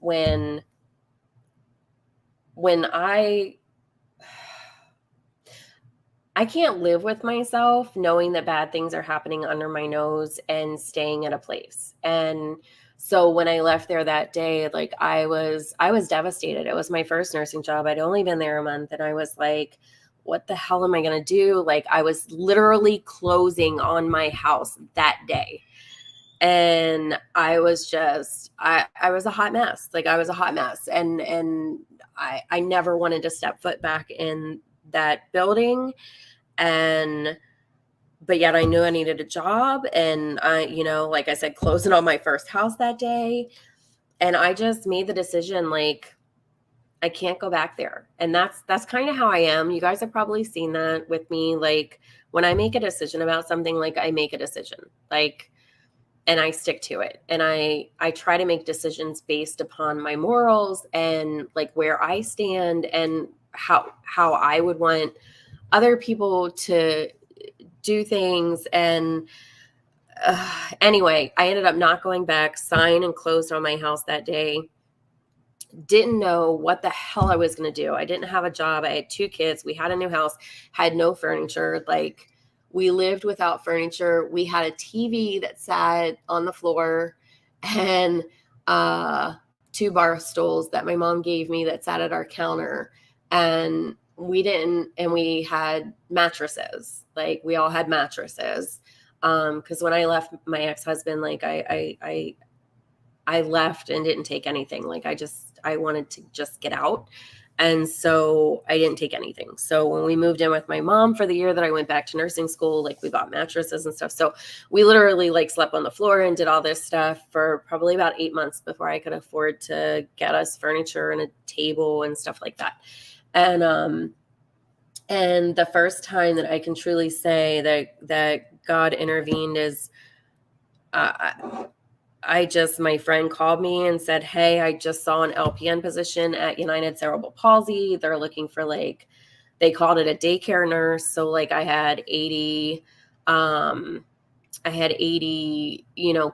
I can't live with myself knowing that bad things are happening under my nose and staying at a place. And so when I left there that day, like I was devastated. It was my first nursing job. I'd only been there a month and I was like, what the hell am I going to do? Like I was literally closing on my house that day. And I was just, I was a hot mess. Like I was a hot mess. And I never wanted to step foot back in that building. But yet I knew I needed a job. And I, like I said, closing on my first house that day. And I just made the decision, like, I can't go back there. And that's kind of how I am. You guys have probably seen that with me. Like when I make a decision about something, like I make a decision, like, and I stick to it. And I try to make decisions based upon my morals and like where I stand and how I would want other people to do things. And anyway, I ended up not going back, signed and closed on my house that day. Didn't know what the hell I was going to do. I didn't have a job. I had 2 kids. We had a new house, had no furniture. Like we lived without furniture. We had a TV that sat on the floor and 2 bar stools that my mom gave me that sat at our counter. And we had mattresses. Like we all had mattresses. Cause when I left my ex-husband, like I left and didn't take anything. Like I wanted to just get out. And so I didn't take anything. So when we moved in with my mom for the year that I went back to nursing school, like we bought mattresses and stuff. So we literally like slept on the floor and did all this stuff for probably about 8 months before I could afford to get us furniture and a table and stuff like that. And the first time that I can truly say that God intervened is, my friend called me and said, hey, I just saw an LPN position at United Cerebral Palsy. They're looking for they called it a daycare nurse. So like I had 80,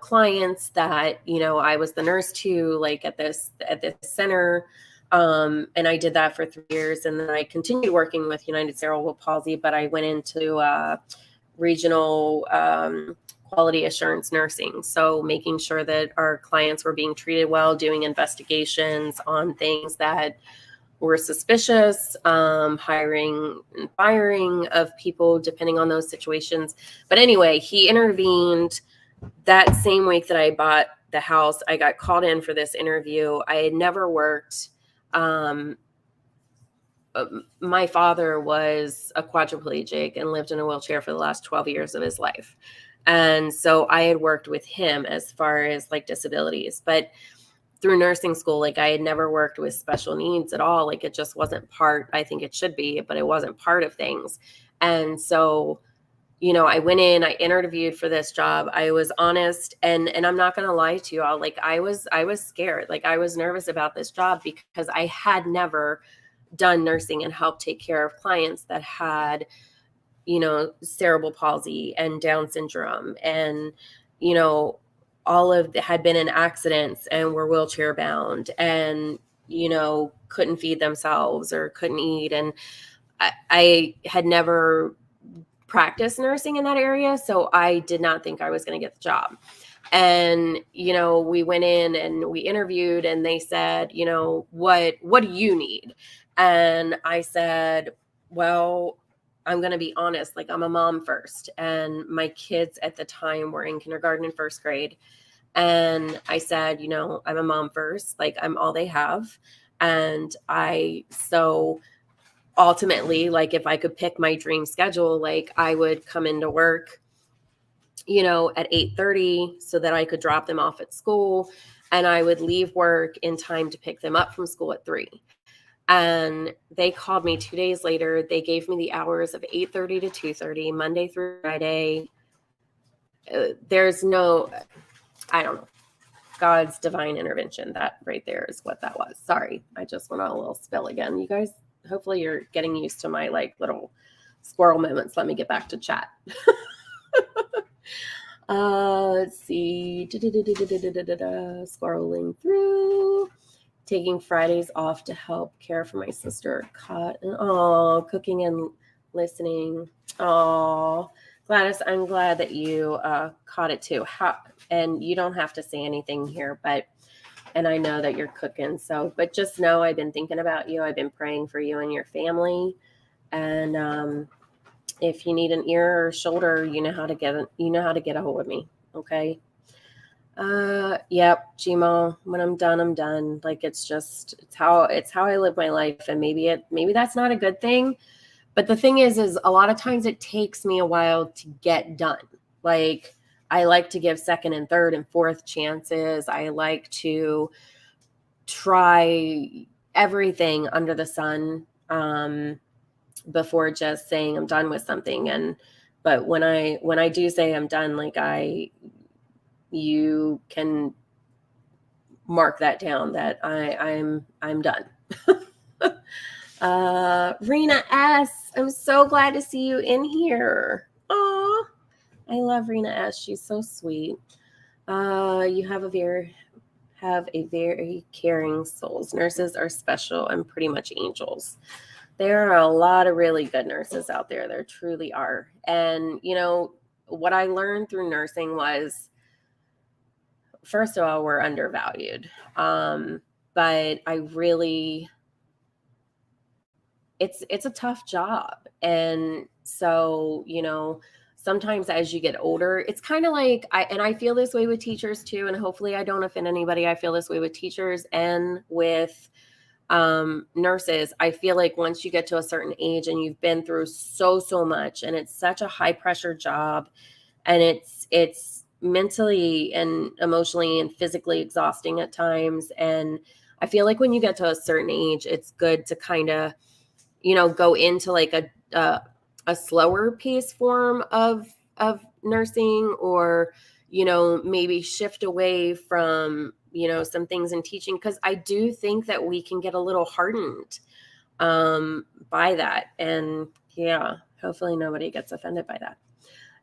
clients that, I was the nurse to, like at this center. And I did that for 3 years. And then I continued working with United Cerebral Palsy, but I went into regional quality assurance nursing. So making sure that our clients were being treated well, doing investigations on things that were suspicious, hiring and firing of people depending on those situations. But anyway, he intervened that same week that I bought the house. I got called in for this interview. I had never worked. My father was a quadriplegic and lived in a wheelchair for the last 12 years of his life. And so I had worked with him as far as like disabilities, but through nursing school, like I had never worked with special needs at all. Like it just wasn't part, I think it should be, but it wasn't part of things. And so, I went in, I interviewed for this job. I was honest and I'm not going to lie to you all. Like I was scared. Like I was nervous about this job because I had never done nursing and helped take care of clients that had, cerebral palsy and Down syndrome and, all of had been in accidents and were wheelchair bound and, couldn't feed themselves or couldn't eat. And I had never practiced nursing in that area. So I did not think I was going to get the job. And, we went in and we interviewed and they said, what do you need? And I said, well, I'm going to be honest, like I'm a mom first. And my kids at the time were in kindergarten and first grade. And I said, I'm a mom first, like I'm all they have. And so ultimately, like if I could pick my dream schedule, like I would come into work, at 8:30 so that I could drop them off at school. And I would leave work in time to pick them up from school at 3. And they called me 2 days later. They gave me the hours of 8:30 to 2:30, Monday through Friday. There's no, I don't know, God's divine intervention. That right there is what that was. Sorry, I just went on a little spill again. You guys, hopefully you're getting used to my like little squirrel moments. Let me get back to chat. Let's see. Scrolling through. Taking Fridays off to help care for my sister. Cooking and listening. Oh, Gladys, I'm glad that you caught it too. And you don't have to say anything here, and I know that you're cooking. But just know I've been thinking about you. I've been praying for you and your family. And if you need an ear or shoulder, you know how to get a hold of me. Okay. Yep, Gmo, when I'm done, I'm done. Like it's how I live my life. And maybe that's not a good thing. But the thing is a lot of times it takes me a while to get done. Like I like to give second and third and fourth chances. I like to try everything under the sun, before just saying I'm done with something. But when I do say I'm done, like you can mark that down that I'm done. Rena S, I'm so glad to see you in here. Aw, I love Rena S. She's so sweet. You have a very caring souls. Nurses are special and pretty much angels. There are a lot of really good nurses out there. There truly are. And what I learned through nursing was, first of all, we're undervalued. But it's a tough job. And so, sometimes as you get older, it's kind of like, I feel this way with teachers too. And hopefully I don't offend anybody. I feel this way with teachers and with nurses. I feel like once you get to a certain age and you've been through so much, and it's such a high pressure job, and it's mentally and emotionally and physically exhausting at times. And I feel like when you get to a certain age, it's good to kind of, go into like a slower pace form of nursing, or, maybe shift away from, some things in teaching. Cause I do think that we can get a little hardened, by that. And yeah, hopefully nobody gets offended by that.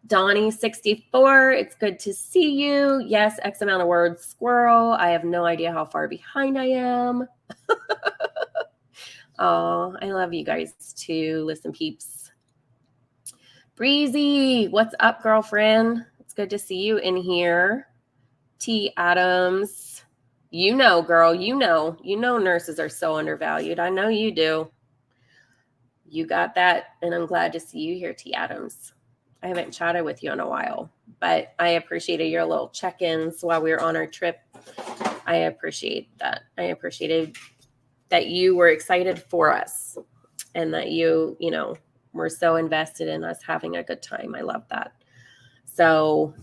Donnie 64, it's good to see you. Yes, X amount of words, squirrel. I have no idea how far behind I am. Oh, I love you guys too. Listen, peeps. Breezy, what's up, girlfriend? It's good to see you in here. T. Adams, girl, nurses are so undervalued. I know you do. You got that, and I'm glad to see you here, T. Adams. I haven't chatted with you in a while, but I appreciated your little check-ins while we were on our trip. I appreciate that. I appreciated that you were excited for us, and that you were so invested in us having a good time. I love that. So,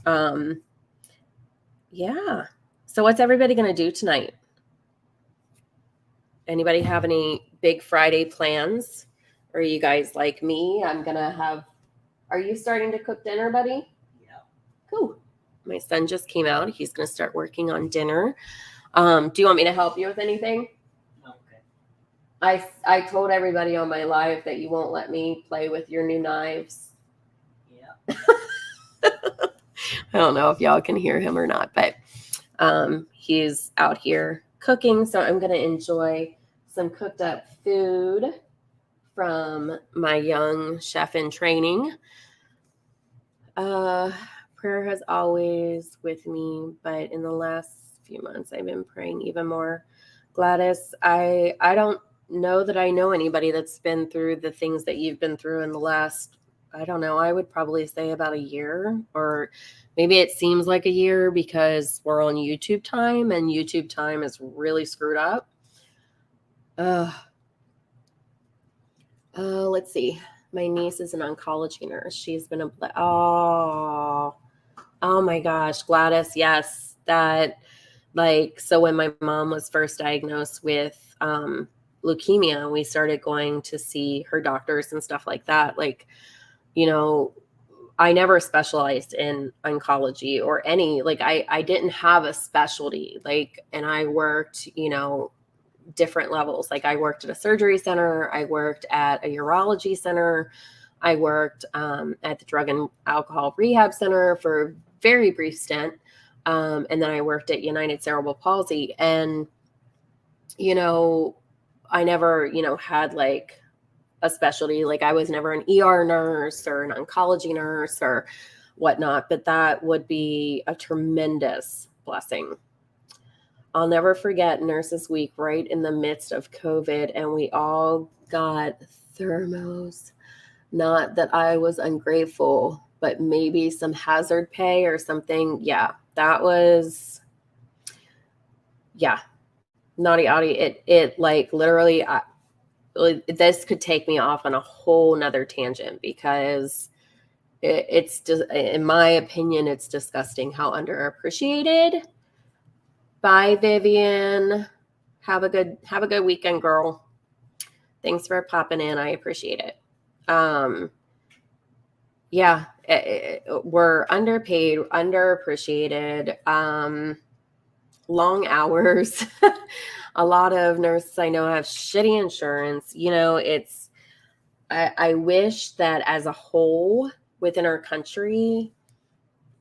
yeah. So what's everybody going to do tonight? Anybody have any big Friday plans? Or are you guys like me? Are you starting to cook dinner, buddy? Yeah. Cool. My son just came out. He's going to start working on dinner. Do you want me to help you with anything? Okay. I told everybody on my live that you won't let me play with your new knives. Yeah. I don't know if y'all can hear him or not, but he's out here cooking. So I'm going to enjoy some cooked up food from my young chef in training. Prayer has always with me, but in the last few months, I've been praying even more. Gladys, I don't know that I know anybody that's been through the things that you've been through in the last, I don't know, I would probably say about a year, or maybe it seems like a year because we're on YouTube time and YouTube time is really screwed up. Let's see. My niece is an oncology nurse. She's been oh my gosh, Gladys. Yes. That, like, so when my mom was first diagnosed with leukemia, we started going to see her doctors and stuff like that. Like, you know, I never specialized in oncology or any, like, I didn't have a specialty, like, and I worked, you know, different levels. Like I worked at a surgery center, I worked at a urology center, I worked at the drug and alcohol rehab center for a very brief stint. And then I worked at United Cerebral Palsy. And, you know, I never, you know, had like a specialty. Like I was never an ER nurse or an oncology nurse or whatnot, but that would be a tremendous blessing. I'll never forget Nurses Week right in the midst of COVID, and we all got thermos. Not that I was ungrateful, but maybe some hazard pay or something. Yeah, that was, yeah, naughty Audie. It like literally, this could take me off on a whole nother tangent because it's just, in my opinion, it's disgusting how underappreciated. Bye, Vivian. Have a good weekend, girl. Thanks for popping in. I appreciate it. Yeah, we're underpaid, underappreciated, long hours. A lot of nurses I know have shitty insurance. You know, I wish that as a whole within our country,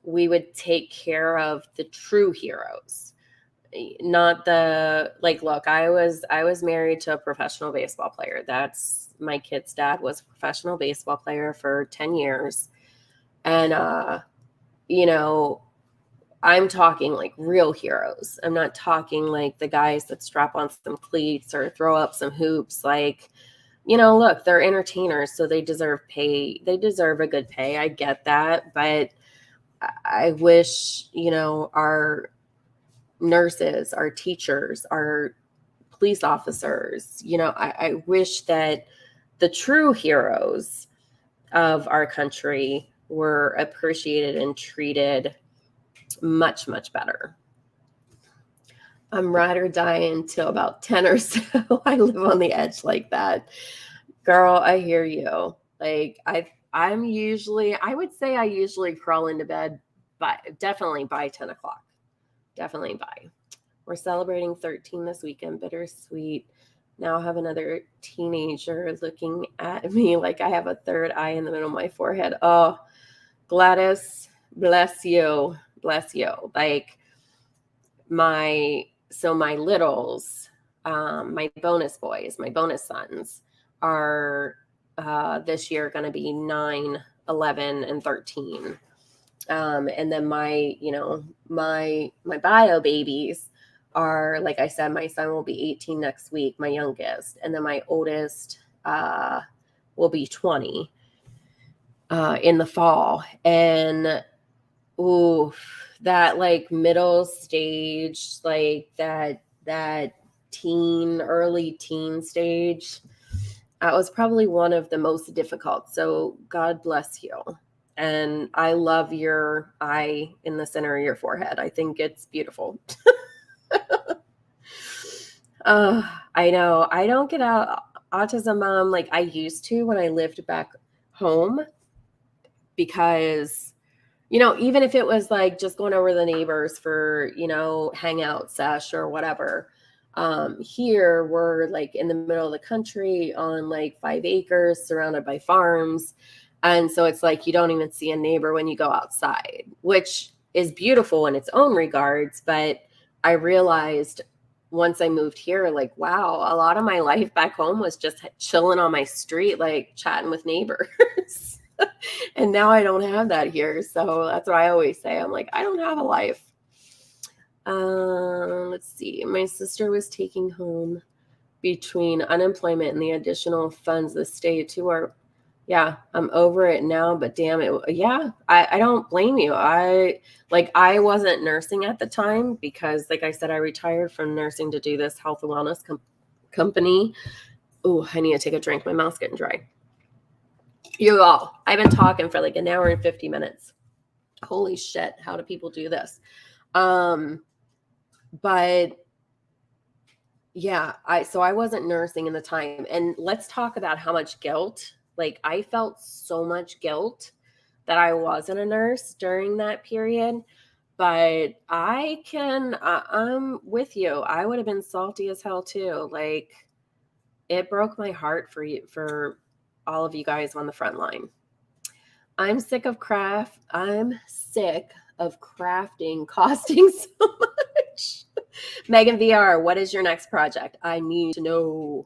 we would take care of the true heroes. Not the, like, look, I was married to a professional baseball player. That's my kid's dad was a professional baseball player for 10 years. And, you know, I'm talking like real heroes. I'm not talking like the guys that strap on some cleats or throw up some hoops. Like, you know, look, they're entertainers, so they deserve pay. They deserve a good pay. I get that. But I wish, you know, our nurses, our teachers, our police officers, you know, I wish that the true heroes of our country were appreciated and treated much, much better. I'm ride or die until about 10 or so. I live on the edge like that. Girl, I hear you. Like I'm usually, I would say I usually crawl into bed definitely by 10 o'clock. Definitely by. We're celebrating 13 this weekend. Bittersweet. Now I have another teenager looking at me like I have a third eye in the middle of my forehead. Oh, Gladys, bless you. Bless you. Like my littles, my bonus boys, my bonus sons are this year going to be 9, 11, and 13. And then my bio babies are, like I said, my son will be 18 next week, my youngest. And then my oldest will be 20 in the fall. And that like middle stage, like that early teen stage, that was probably one of the most difficult. So God bless you. And I love your eye in the center of your forehead. I think it's beautiful. I know. I don't get out autism, Mom, like I used to when I lived back home, because, you know, even if it was like just going over the neighbors for, you know, hangout sesh or whatever, here we're like in the middle of the country on like 5 acres surrounded by farms. And so it's like you don't even see a neighbor when you go outside, which is beautiful in its own regards. But I realized once I moved here, like, wow, a lot of my life back home was just chilling on my street, like chatting with neighbors. And now I don't have that here. So that's what I always say. I'm like, I don't have a life. Let's see. My sister was taking home between unemployment and the additional funds the state to our, yeah, I'm over it now, but damn it. Yeah, I don't blame you. I wasn't nursing at the time because, like I said, I retired from nursing to do this health and wellness company. Oh, I need to take a drink. My mouth's getting dry. You all, I've been talking for like an hour and 50 minutes. Holy shit. How do people do this? But yeah, so I wasn't nursing in the time. And let's talk about how much guilt. Like, I felt so much guilt that I wasn't a nurse during that period. But I'm with you. I would have been salty as hell too. Like, it broke my heart for all of you guys on the front line. I'm sick of crafting costing so much. Megan VR, what is your next project? I need to know.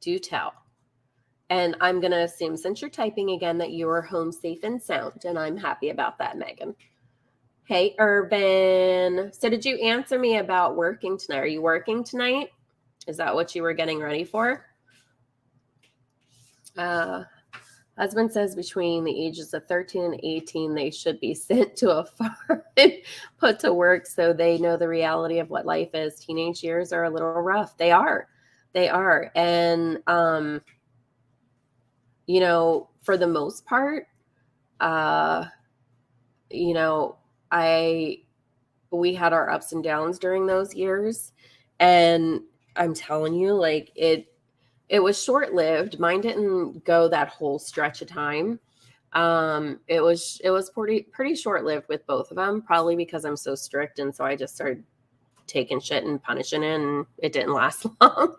Do tell. And I'm going to assume, since you're typing again, that you are home safe and sound. And I'm happy about that, Megan. Hey, Urban. So did you answer me about working tonight? Are you working tonight? Is that what you were getting ready for? Husband says between the ages of 13 and 18, they should be sent to a farm and put to work so they know the reality of what life is. Teenage years are a little rough. They are. And, for the most part, we had our ups and downs during those years. And I'm telling you, like, it was short-lived. Mine didn't go that whole stretch of time. It was pretty short-lived with both of them, probably because I'm so strict. And so I just started taking shit and punishing it, and it didn't last long.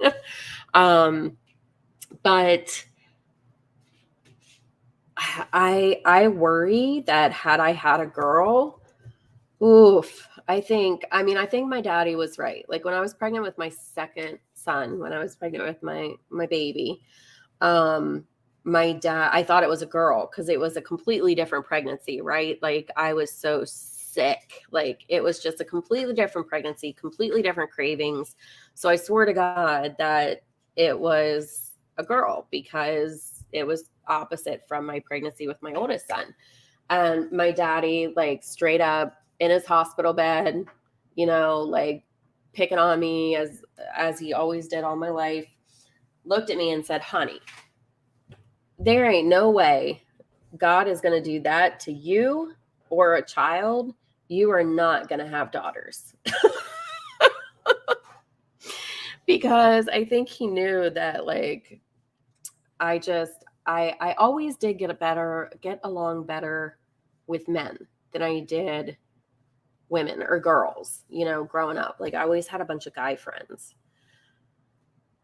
But I worry that had I had a girl, I think my daddy was right. Like, when I was pregnant with my second son, when I was pregnant with my baby, my dad, I thought it was a girl because it was a completely different pregnancy, right? Like, I was so sick. Like, it was just a completely different pregnancy, completely different cravings. So I swore to God that it was a girl because it was opposite from my pregnancy with my oldest son. And my daddy, like, straight up in his hospital bed, like, picking on me as he always did all my life, looked at me and said, honey, there ain't no way God is going to do that to you or a child. You are not going to have daughters. Because I think he knew that, like, I always did get along better with men than I did women or girls, growing up. Like, I always had a bunch of guy friends.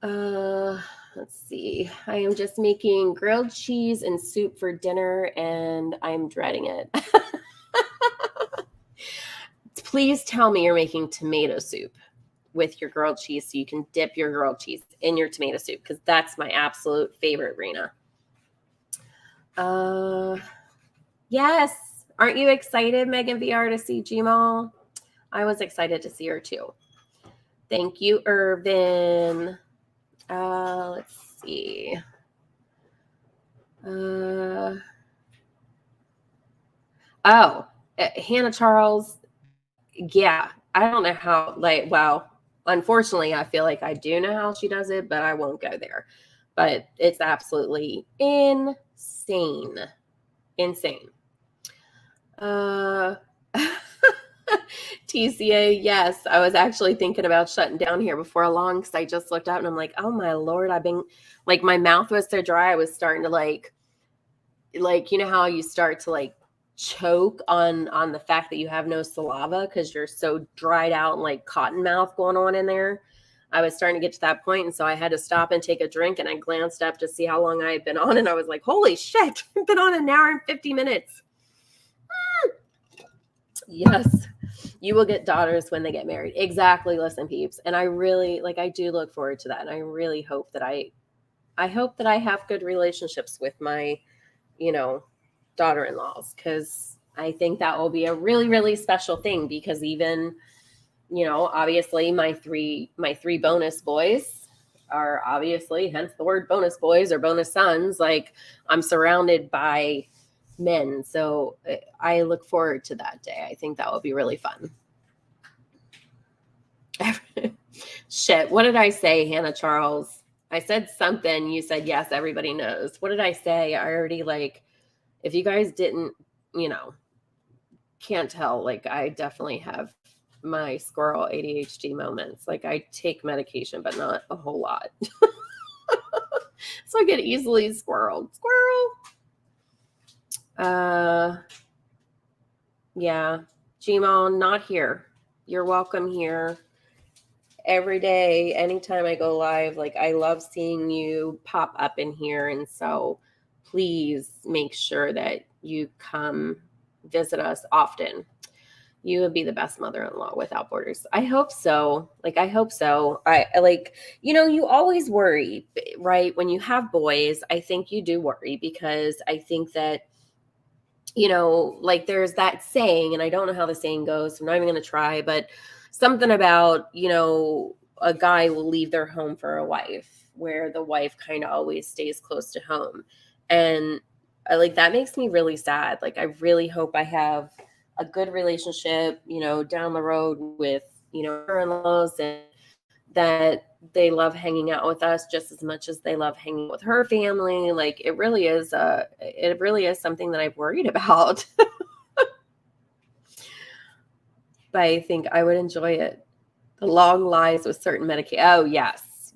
Let's see. I am just making grilled cheese and soup for dinner, and I'm dreading it. Please tell me you're making tomato soup with your grilled cheese so you can dip your grilled cheese in your tomato soup, because that's my absolute favorite, Rena. Yes. Aren't you excited, Megan VR, to see Gmail? I was excited to see her too. Thank you, Irvin. Let's see. Hannah Charles. Yeah, I don't know how, unfortunately, I feel like I do know how she does it, but I won't go there. But it's absolutely insane. TCA, yes. I was actually thinking about shutting down here before long because I just looked out and I'm like, oh my Lord, I've been, like, my mouth was so dry. I was starting to like, how you start to, like, choke on the fact that you have no saliva because you're so dried out and, like, cotton mouth going on in there. I was starting to get to that point, and so I had to stop and take a drink, and I glanced up to see how long I had been on, and I was like, holy shit, I've been on an hour and 50 minutes. Yes, you will get daughters when they get married. Exactly. Listen, peeps. And I really, I do look forward to that. And I really hope that I have good relationships with my, daughter-in-laws, because I think that will be a really, really special thing, because even obviously my three bonus boys are obviously, hence the word bonus boys or bonus sons. Like, I'm surrounded by men. So I look forward to that day. I think that will be really fun. Shit. What did I say, Hannah Charles? I said something. You said, yes, everybody knows. What did I say? I already, like, if you guys didn't, can't tell, like, I definitely have my squirrel ADHD moments. Like, I take medication, but not a whole lot. So I get easily squirreled. Yeah. Gmail, not here. You're welcome here every day, anytime I go live. Like, I love seeing you pop up in here. And so please make sure that you come visit us often. You would be the best mother-in-law without borders. I hope so. I hope so. I you always worry, right? When you have boys, I think you do worry, because I think that, there's that saying, and I don't know how the saying goes, so I'm not even going to try, but something about, a guy will leave their home for a wife, where the wife kind of always stays close to home. And that makes me really sad. Like, I really hope I have a good relationship, down the road with, her in-laws, and that they love hanging out with us just as much as they love hanging with her family. Like, it really is something that I've worried about. But I think I would enjoy it. The long lives with certain medication. Oh, yes,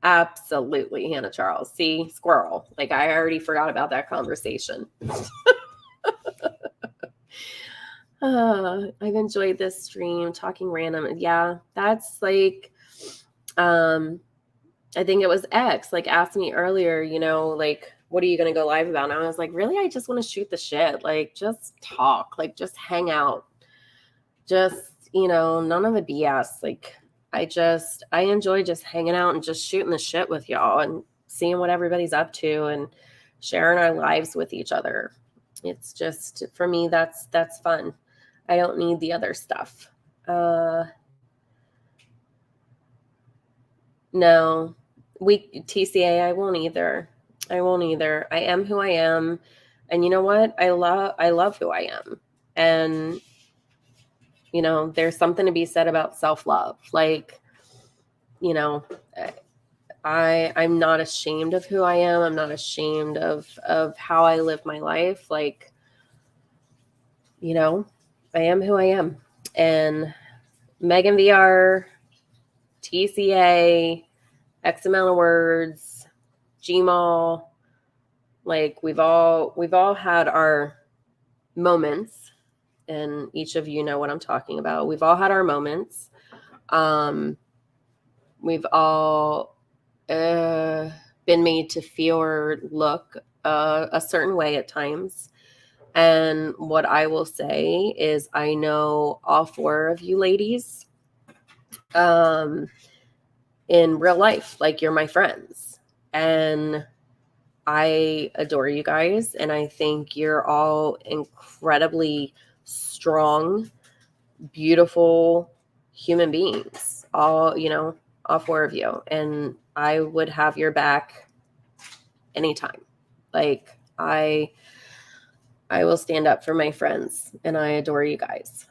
absolutely, Hannah Charles. See, squirrel. Like, I already forgot about that conversation. I've enjoyed this stream, talking random. Yeah, that's like, I think it was X, asked me earlier, what are you going to go live about? And I was like, really? I just want to shoot the shit. Like, just talk, just hang out. Just, none of the BS. Like, I enjoy just hanging out and just shooting the shit with y'all and seeing what everybody's up to and sharing our lives with each other. It's just, for me, that's fun. I don't need the other stuff. No, TCA, I won't either. I am who I am. And you know what? I love who I am. And, there's something to be said about self-love. Like, I'm not ashamed of who I am. I'm not ashamed of how I live my life. Like, I am who I am. And Megan VR, TCA, X amount of words, Gmail, like, we've all had our moments, and each of you know what I'm talking about. We've all had our moments. We've all been made to feel or look a certain way at times. And what I will say is, I know all four of you ladies in real life. Like, you're my friends, and I adore you guys. And I think you're all incredibly strong, beautiful human beings. All four of you. And I would have your back anytime. Like, I will stand up for my friends, and I adore you guys.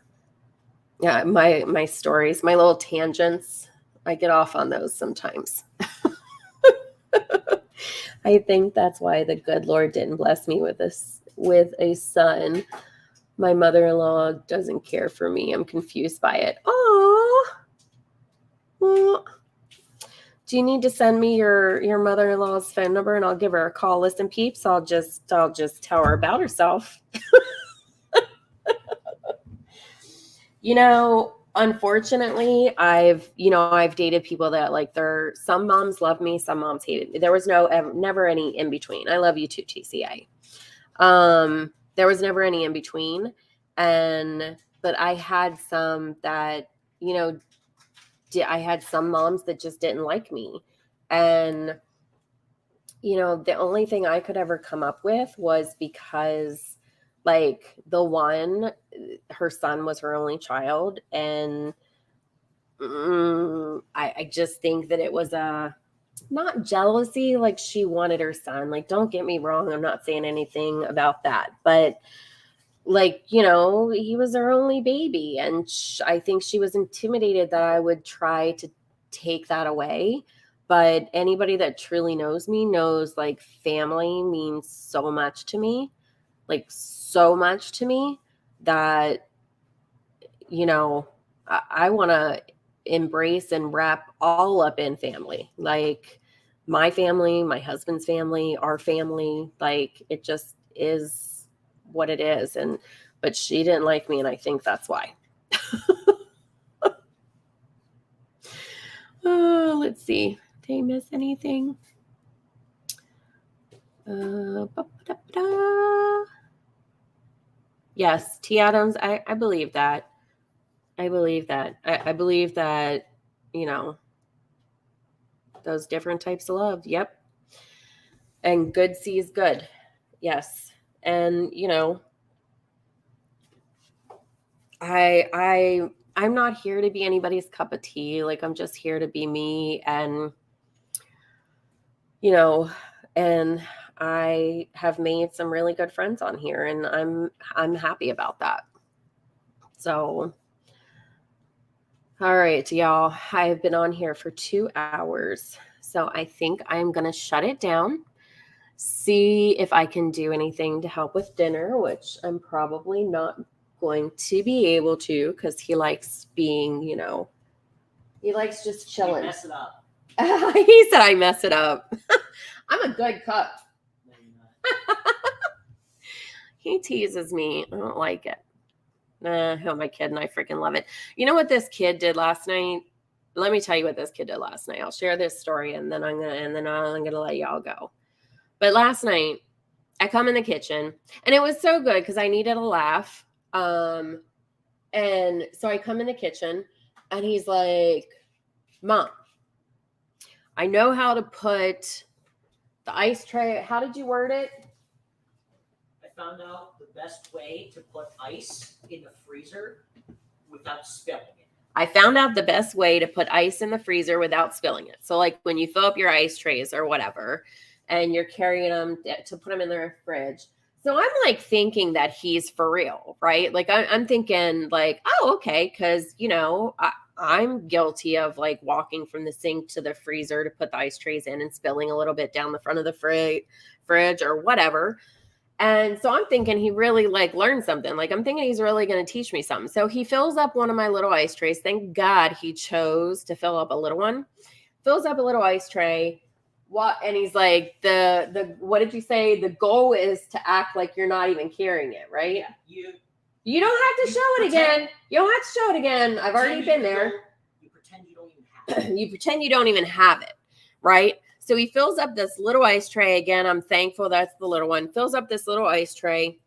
Yeah, my stories, my little tangents, I get off on those sometimes. I think that's why the good Lord didn't bless me with a son. My mother-in-law doesn't care for me. I'm confused by it. Oh, well, do you need to send me your mother-in-law's phone number, and I'll give her a call? Listen, peeps, I'll just tell her about herself. Unfortunately, I've dated people that, like, some moms love me, some moms hated me. There was never any in between. I love you too, TCA. There was never any in between. But I had some that, I had some moms that just didn't like me. And, the only thing I could ever come up with was because, like, the one, her son was her only child, and I just think that it was not jealousy, like she wanted her son. Like, don't get me wrong, I'm not saying anything about that, but like, you know, he was her only baby, and I think she was intimidated that I would try to take that away. But anybody that truly knows me knows like family means so much to me, like so much to me, that, you know, I want to embrace and wrap all up in family, like my family, my husband's family, our family. Like, it just is what it is. And but she didn't like me, and I think that's why. Oh, let's see, did I miss anything? Yes, T. Adams, I believe that. I believe that. I believe that, you know, those different types of love. Yep. And good sees good. Yes. And, you know, I'm not here to be anybody's cup of tea. Like, I'm just here to be me. And, you know, and I have made some really good friends on here, and I'm happy about that. So, all right, y'all, I've been on here for 2 hours. So I think I'm going to shut it down, see if I can do anything to help with dinner, which I'm probably not going to be able to, because he likes being, you know, he likes just You chilling. mess it up. He said I mess it up. I'm a good cook. No, you're not. He teases me. I don't like it. Who am I kidding? I freaking love it. You know what this kid did last night? Let me tell you what this kid did last night. I'll share this story, and then I'm gonna let y'all go. But last night, I come in the kitchen, and it was so good because I needed a laugh. And so I come in the kitchen, and he's like, "Mom, I know how to put the ice tray." How did you word it? I found out the best way to put ice in the freezer without spilling it. I found out the best way to put ice in the freezer without spilling it. So, like, when you fill up your ice trays or whatever, and you're carrying them to put them in the fridge. So I'm like thinking that he's for real, right? Like, I'm thinking like, oh, okay. Cause, you know, I'm guilty of like walking from the sink to the freezer to put the ice trays in and spilling a little bit down the front of the fridge or whatever. And so I'm thinking he really like learned something. Like, I'm thinking he's really going to teach me something. So he fills up one of my little ice trays. Thank God he chose to fill up a little one. Fills up a little ice tray. What? And he's like, the what did you say? The goal is to act like you're not even carrying it, right? Yeah, You don't have to show it again. You don't have to show it again. I've already been there. You pretend you don't even have it. You pretend you don't even have it, right? So he fills up this little ice tray. Again, I'm thankful that's the little one. Fills up this little ice tray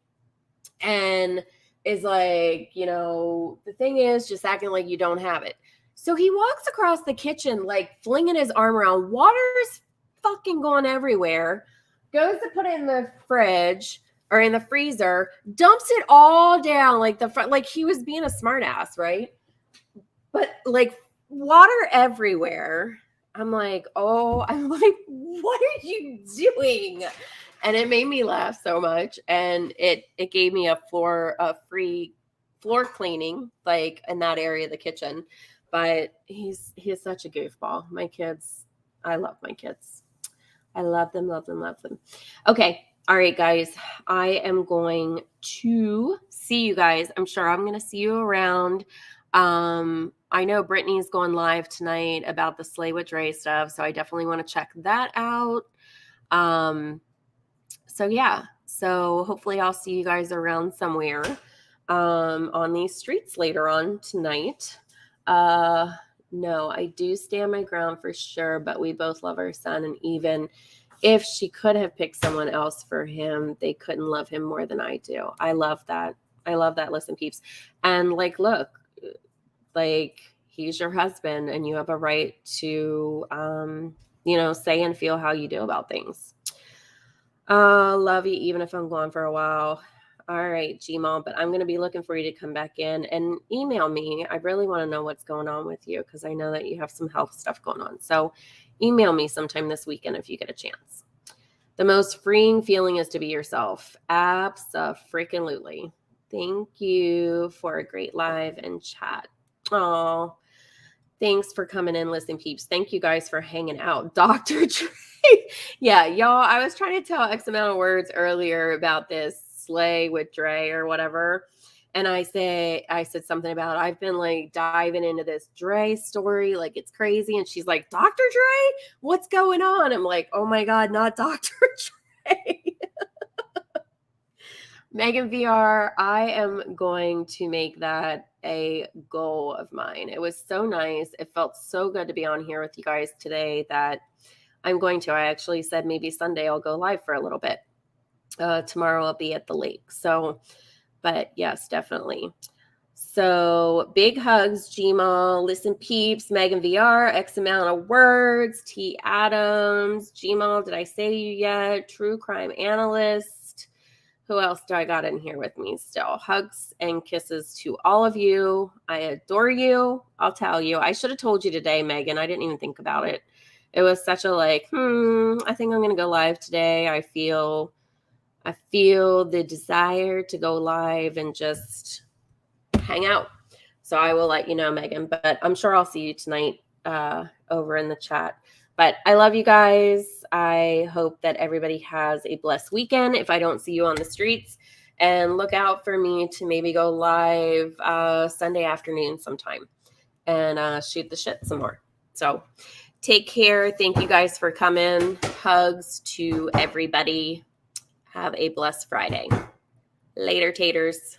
and is like, you know, the thing is just acting like you don't have it. So he walks across the kitchen, like flinging his arm around. Water's fucking going everywhere. Goes to put it in the fridge or in the freezer, dumps it all down like the front, like he was being a smart ass, right? But like water everywhere. I'm like, what are you doing? And it made me laugh so much. And it gave me a free floor cleaning, like in that area of the kitchen. But he's such a goofball. My kids, I love my kids. I love them, love them, love them. Okay. All right, guys. I am going to see you guys. I'm sure I'm going to see you around. I know Brittany's going live tonight about the Slay with Dre stuff, so I definitely want to check that out. So yeah, so hopefully I'll see you guys around somewhere on these streets later on tonight. No, I do stand my ground for sure, but we both love our son, and even if she could have picked someone else for him, they couldn't love him more than I do. I love that. I love that. Listen, peeps. And like, look, like, he's your husband and you have a right to, you know, say and feel how you do about things. Love you, even if I'm gone for a while. All right, Gmail, but I'm going to be looking for you to come back in and email me. I really want to know what's going on with you because I know that you have some health stuff going on. So email me sometime this weekend if you get a chance. The most freeing feeling is to be yourself. Abso-freaking-lutely. Thank you for a great live and chat. Oh, thanks for coming in, listen, peeps. Thank you guys for hanging out. Dr. Dre. Yeah, y'all, I was trying to tell X amount of words earlier about this slay with Dre or whatever. And I said something about I've been like diving into this Dre story like it's crazy. And she's like, Dr. Dre, what's going on? I'm like, oh my God, not Dr. Dre. Megan VR, I am going to make that a goal of mine. It was so nice. It felt so good to be on here with you guys today that I'm going to. I actually said maybe Sunday I'll go live for a little bit. Tomorrow I'll be at the lake. So, but yes, definitely. So big hugs, Gmail, listen peeps, Megan VR, X amount of words, T Adams, Gmail, did I say you yet? True crime analyst. Who else do I got in here with me still? Hugs and kisses to all of you. I adore you. I'll tell you. I should have told you today, Megan. I didn't even think about it. It was such a like, I think I'm going to go live today. I feel the desire to go live and just hang out. So I will let you know, Megan, but I'm sure I'll see you tonight over in the chat. But I love you guys. I hope that everybody has a blessed weekend if I don't see you on the streets. And look out for me to maybe go live Sunday afternoon sometime and shoot the shit some more. So take care. Thank you guys for coming. Hugs to everybody. Have a blessed Friday. Later, taters.